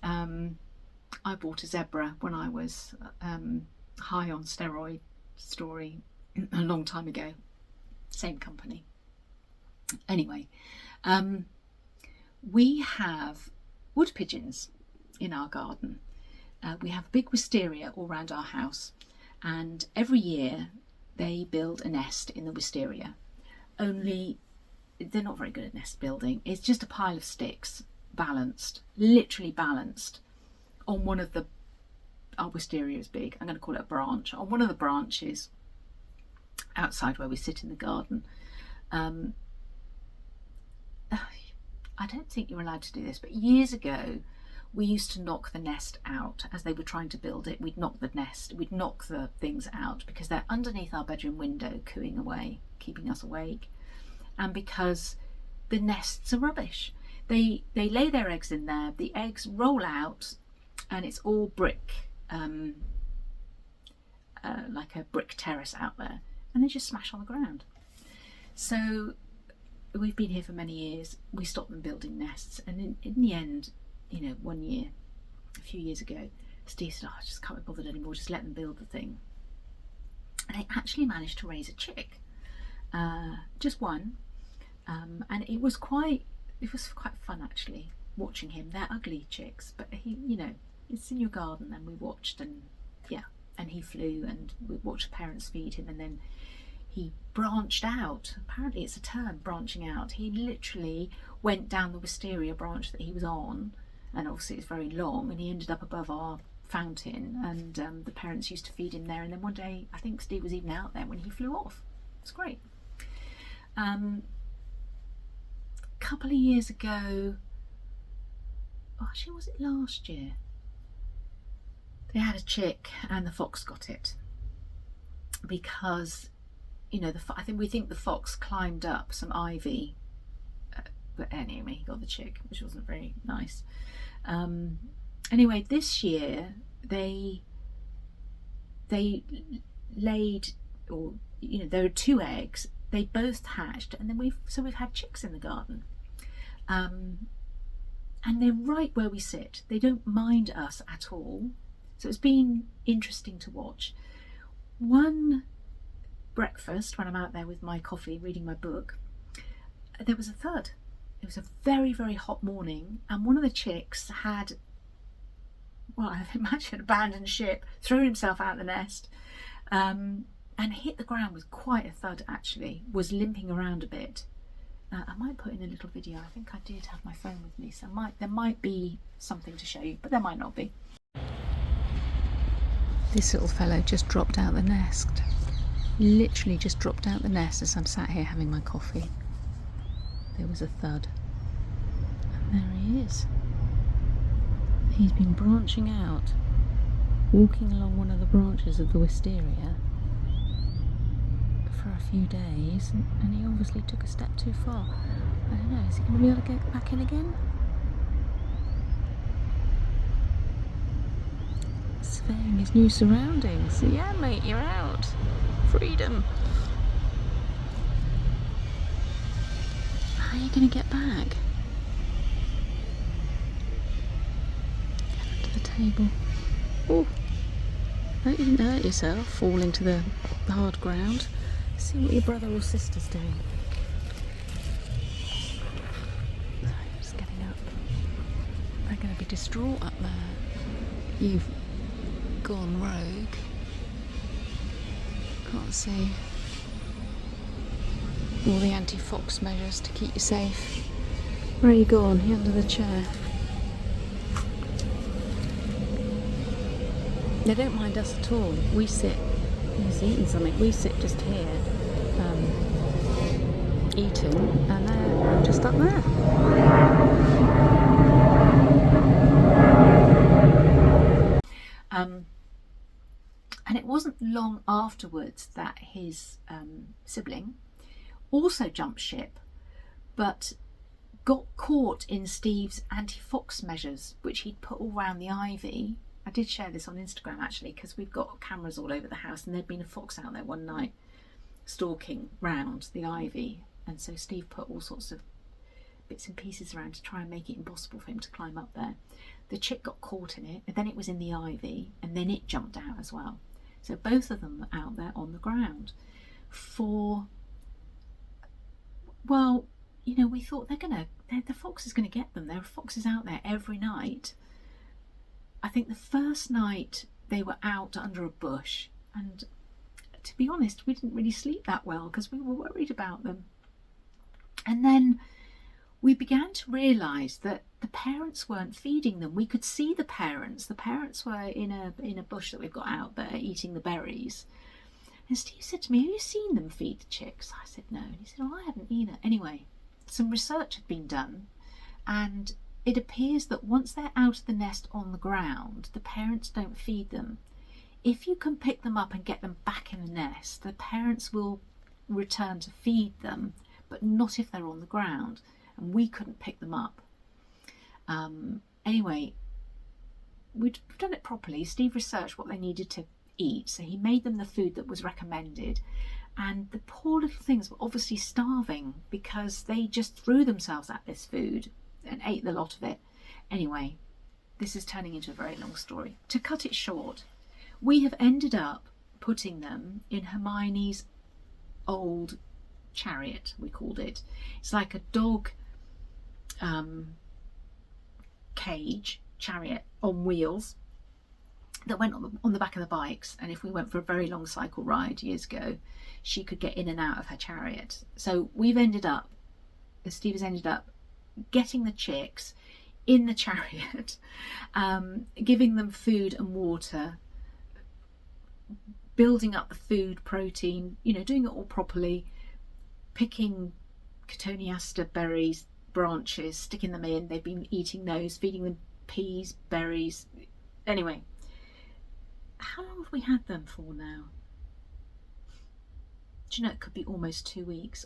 bought a zebra when I was high on steroid story a long time ago. Same company. Anyway, we have wood pigeons in our garden. We have a big wisteria all around our house, and every year they build a nest in the wisteria. Only they're not very good at nest building. It's just a pile of sticks, balanced, literally balanced on one of the, our wisteria is big, I'm going to call it a branch, on one of the branches outside where we sit in the garden. I don't think you're allowed to do this, but years ago we used to knock the nest out as they were trying to build it. We'd knock the nest, we'd knock the things out because they're underneath our bedroom window, cooing away, keeping us awake, and because the nests are rubbish. They lay their eggs in there, the eggs roll out, and it's all brick, like a brick terrace out there, and they just smash on the ground. So we've been here for many years. We stopped them building nests, and in the end, you know, one year, a few years ago, Steve said, I just can't be bothered anymore, just let them build the thing. And they actually managed to raise a chick, just one, and it was quite fun actually watching him. They're ugly chicks, but he, you know, it's in your garden, and we watched, and yeah, and he flew, and we watched parents feed him, and then he branched out. Apparently it's a term, branching out. He literally went down the wisteria branch that he was on, and obviously it's very long, and he ended up above our fountain, and the parents used to feed him there, and then one day I think Steve was even out there when he flew off. It's great. A couple of years ago, actually was it last year, they had a chick and the fox got it because, you know, we think the fox climbed up some ivy, but anyway, he got the chick, which wasn't very nice. Anyway, this year they laid, or you know, there were 2 eggs. They both hatched, and then we've had chicks in the garden, and they're right where we sit. They don't mind us at all, so it's been interesting to watch. One breakfast, when I'm out there with my coffee reading my book, there was a thud. It was a very, very hot morning, and one of the chicks had, well, I imagine abandoned ship, threw himself out of the nest, and hit the ground with quite a thud actually, was limping around a bit. I might put in a little video. I think I did have my phone with me, so there might be something to show you, but there might not be. This little fellow just dropped out the nest. Literally just dropped out the nest as I'm sat here having my coffee. There was a thud. And there he is. He's been branching out, walking along one of the branches of the wisteria for a few days, and he obviously took a step too far. I don't know, is he going to be able to get back in again? Surveying his new surroundings. Yeah, mate, you're out. Freedom. How are you going to get back? Get under the table. Oh, hope you didn't hurt yourself falling to the hard ground. See what your brother or sister's doing. Sorry, just getting up. They're going to be distraught up there. You've gone rogue. Can't see. All the anti-fox measures to keep you safe. Where are you gone? You're under the chair. They don't mind us at all. We sit, he's eating something, we sit just here, eating, and they're just up there. And it wasn't long afterwards that his sibling also jumped ship, but got caught in Steve's anti-fox measures, which he'd put all around the ivy. I did share this on Instagram actually, because we've got cameras all over the house, and there'd been a fox out there one night stalking round the ivy, and so Steve put all sorts of bits and pieces around to try and make it impossible for him to climb up there. The chick got caught in it, and then it was in the ivy, and then it jumped out as well. So both of them were out there on the ground for, well, you know, we thought the fox is going to get them. There are foxes out there every night. I think the first night they were out under a bush, and to be honest, we didn't really sleep that well because we were worried about them. And then we began to realise that the parents weren't feeding them. We could see the parents. The parents were in a bush that we've got out there eating the berries. And Steve said to me, "Have you seen them feed the chicks?" I said, "No." And he said, "Oh, I haven't either." Anyway, some research had been done, and it appears that once they're out of the nest on the ground, the parents don't feed them. If you can pick them up and get them back in the nest, the parents will return to feed them, but not if they're on the ground. And we couldn't pick them up. Anyway, we'd done it properly. Steve researched what they needed to eat, so he made them the food that was recommended. And the poor little things were obviously starving because they just threw themselves at this food and ate the lot of it. Anyway, this is turning into a very long story. To cut it short, we have ended up putting them in Hermione's old chariot, we called it. It's like a dog cage chariot on wheels that went on the back of the bikes, and if we went for a very long cycle ride years ago, she could get in and out of her chariot. So Steve has ended up getting the chicks in the chariot, giving them food and water, building up the food, protein, you know, doing it all properly, picking cotoneaster berries, branches, sticking them in. They've been eating those, feeding them peas, berries. Anyway, how long have we had them for now? Do you know, it could be almost 2 weeks,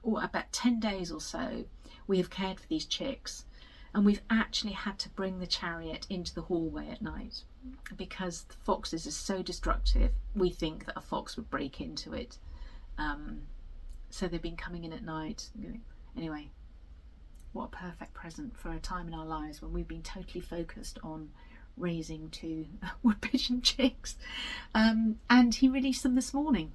or about 10 days or so. We have cared for these chicks, and we've actually had to bring the chariot into the hallway at night because the foxes are so destructive. We think that a fox would break into it. So they've been coming in at night. Anyway, what a perfect present for a time in our lives when we've been totally focused on raising 2 wood pigeon chicks. And he released them this morning.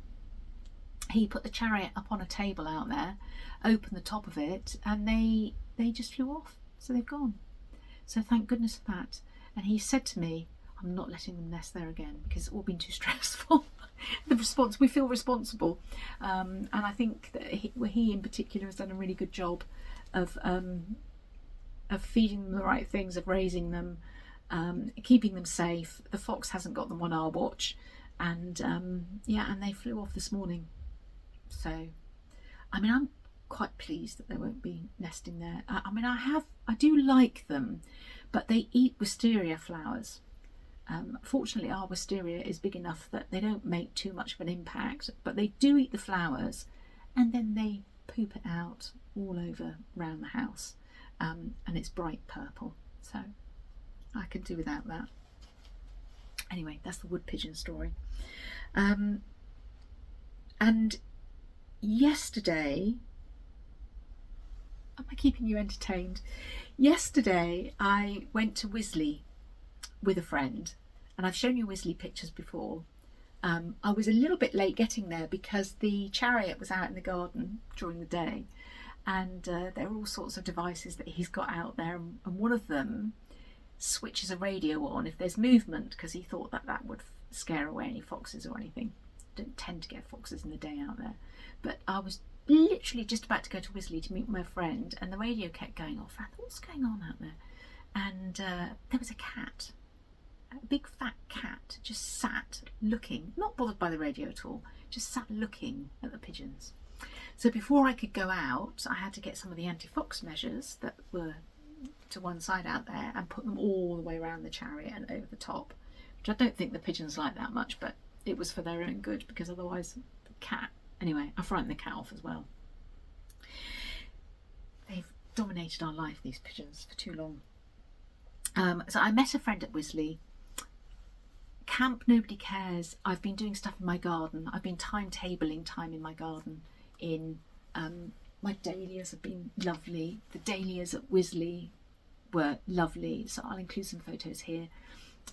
He put the chariot up on a table out there, opened the top of it, and they just flew off. So they've gone. So thank goodness for that. And he said to me, "I'm not letting them nest there again because it's all been too stressful." We feel responsible, and I think that he in particular has done a really good job of feeding them the right things, of raising them, keeping them safe. The fox hasn't got them on our watch, and and they flew off this morning. So, I mean, I'm quite pleased that they won't be nesting there. I do like them, but they eat wisteria flowers. Fortunately, our wisteria is big enough that they don't make too much of an impact, but they do eat the flowers, and then they poop it out all over around the house, and it's bright purple, so I can do without that. Anyway, that's the wood pigeon story. And yesterday, am I keeping you entertained? Yesterday I went to Wisley with a friend, and I've shown you Wisley pictures before. I was a little bit late getting there because the chariot was out in the garden during the day, and there are all sorts of devices that he's got out there, and one of them switches a radio on if there's movement, because he thought that would scare away any foxes or anything. Don't tend to get foxes in the day out there, but I was literally just about to go to Wisley to meet my friend, and the radio kept going off. I thought, what's going on out there? And there was a cat, a big fat cat, just sat looking, not bothered by the radio at all, just sat looking at the pigeons. So before I could go out, I had to get some of the anti-fox measures that were to one side out there and put them all the way around the chariot and over the top, which I don't think the pigeons like that much, but it was for their own good, because otherwise the cat, anyway, I frightened the cat off as well. They've dominated our life, these pigeons, for too long. So I met a friend at Wisley. Camp Nobody Cares. I've been doing stuff in my garden. I've been timetabling time in my garden. My dahlias have been lovely. The dahlias at Wisley were lovely, so I'll include some photos here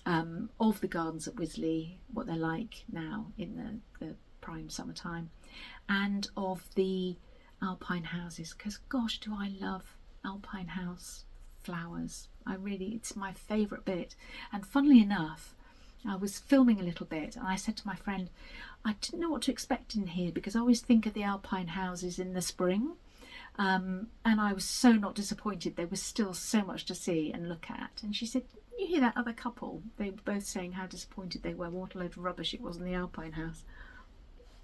of the gardens at Wisley, what they're like now in the prime summertime, and of the alpine houses, because gosh, do I love alpine house flowers. It's my favourite bit. And funnily enough, I was filming a little bit and I said to my friend, I didn't know what to expect in here, because I always think of the alpine houses in the spring, and I was so not disappointed. There was still so much to see and look at. And she said, you hear that other couple? They were both saying how disappointed they were, what a load of rubbish it was in the alpine house.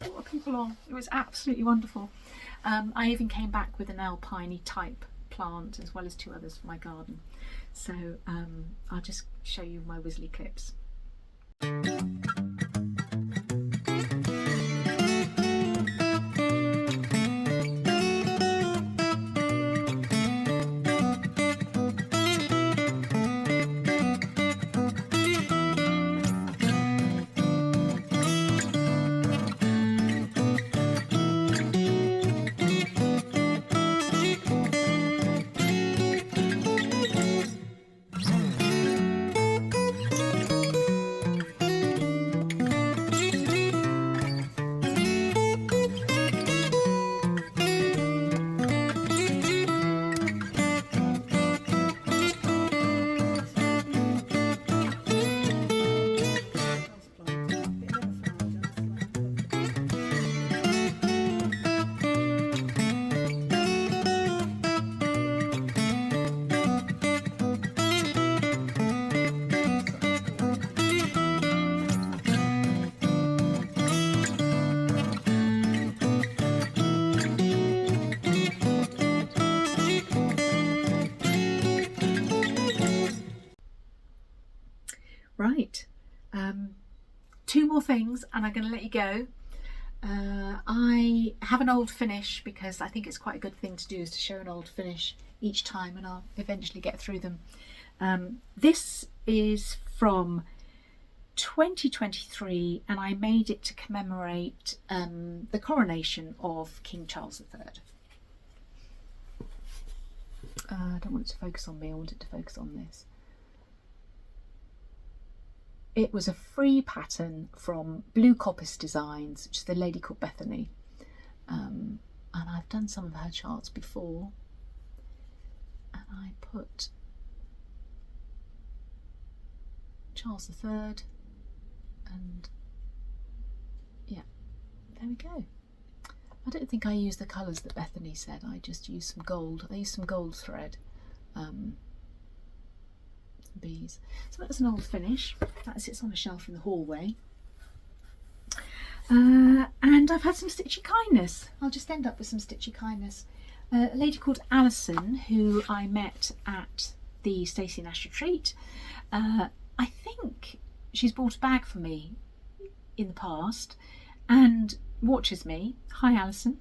What were people on? It was absolutely wonderful. I even came back with an alpine type plant as well as 2 others for my garden. So I'll just show you my Wisley clips. Right, 2 more things and I'm going to let you go. I have an old finish because I think it's quite a good thing to do, is to show an old finish each time, and I'll eventually get through them. This is from 2023 and I made it to commemorate the coronation of King Charles III. I don't want it to focus on me, I want it to focus on this. It was a free pattern from Blue Coppice Designs, which is the lady called Bethany. And I've done some of her charts before. And I put Charles III, and yeah, there we go. I don't think I used the colours that Bethany said, I just used some gold. I used some gold thread. Bees. So that's an old finish that sits on a shelf in the hallway, and I've had some stitchy kindness. I'll just end up with some stitchy kindness. A lady called Alison, who I met at the Stacey Nash retreat. I think she's bought a bag for me in the past and watches me. Hi Alison.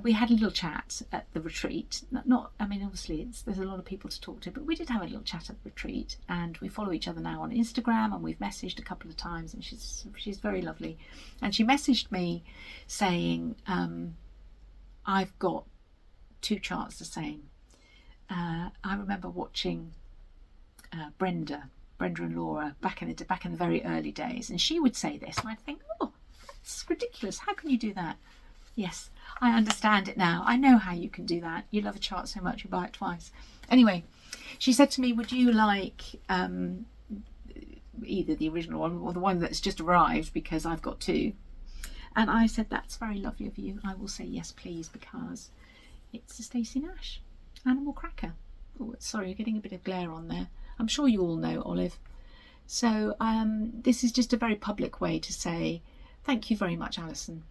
We had a little chat at the retreat. I mean, obviously there's a lot of people to talk to, but we did have a little chat at the retreat, and we follow each other now on Instagram, and we've messaged a couple of times, and she's very lovely. And she messaged me saying, I've got 2 charts the same. I remember watching Brenda and Laura back in the very early days, and she would say this, and I'd think, oh, it's ridiculous. How can you do that? Yes, I understand it now. I know how you can do that. You love a chart so much you buy it twice. Anyway, she said to me, would you like either the original one or the one that's just arrived, because I've got 2. And I said, that's very lovely of you. I will say yes please, because it's a Stacey Nash animal cracker. Oh, sorry, you're getting a bit of glare on there. I'm sure you all know Olive. So this is just a very public way to say thank you very much, Alison.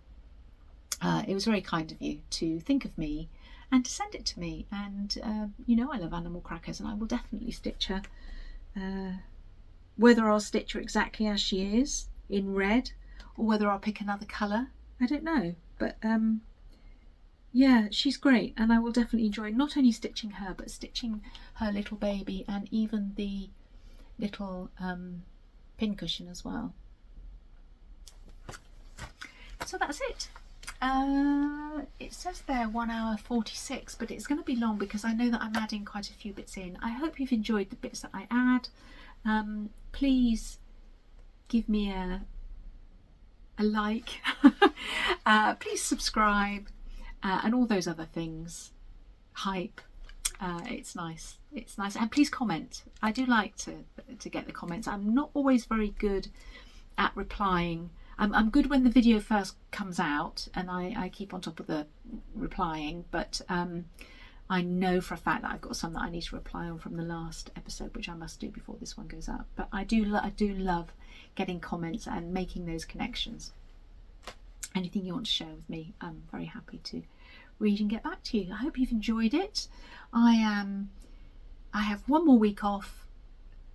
It was very kind of you to think of me and to send it to me. And you know I love animal crackers, and I will definitely stitch her. Whether I'll stitch her exactly as she is in red, or whether I'll pick another colour, I don't know. But yeah, she's great, and I will definitely enjoy not only stitching her, but stitching her little baby and even the little pincushion as well. So that's it. It says there 1 hour 46, but it's going to be long because I know that I'm adding quite a few bits in. I hope you've enjoyed the bits that I add. Please give me a like. Please subscribe, and all those other things. Hype. It's nice. It's nice. And please comment. I do like to get the comments. I'm not always very good at replying. I'm good when the video first comes out, and I keep on top of the replying, but I know for a fact that I've got some that I need to reply on from the last episode, which I must do before this one goes up. But I do love getting comments and making those connections. Anything you want to share with me, I'm very happy to read and get back to you. I hope you've enjoyed it. I have one more week off,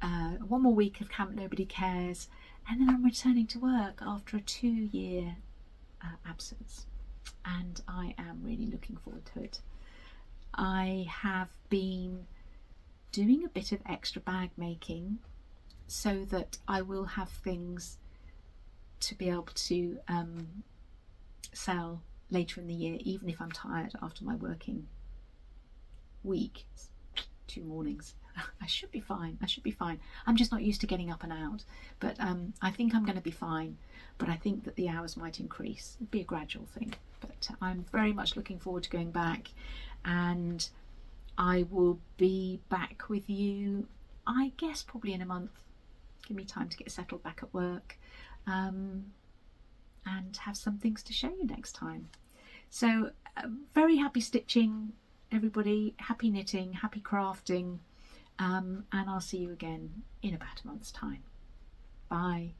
1 more week of Camp Nobody Cares, and then I'm returning to work after a 2-year absence, and I am really looking forward to it. I have been doing a bit of extra bag making so that I will have things to be able to sell later in the year, even if I'm tired after my working week. 2 mornings. I should be fine. I should be fine. I'm just not used to getting up and out, but I think I'm going to be fine. But I think that the hours might increase. It'd be a gradual thing, but I'm very much looking forward to going back, and I will be back with you, I guess, probably in a month. Give me time to get settled back at work, and have some things to show you next time. So very happy stitching, everybody. Happy knitting, happy crafting. And I'll see you again in about a month's time. Bye.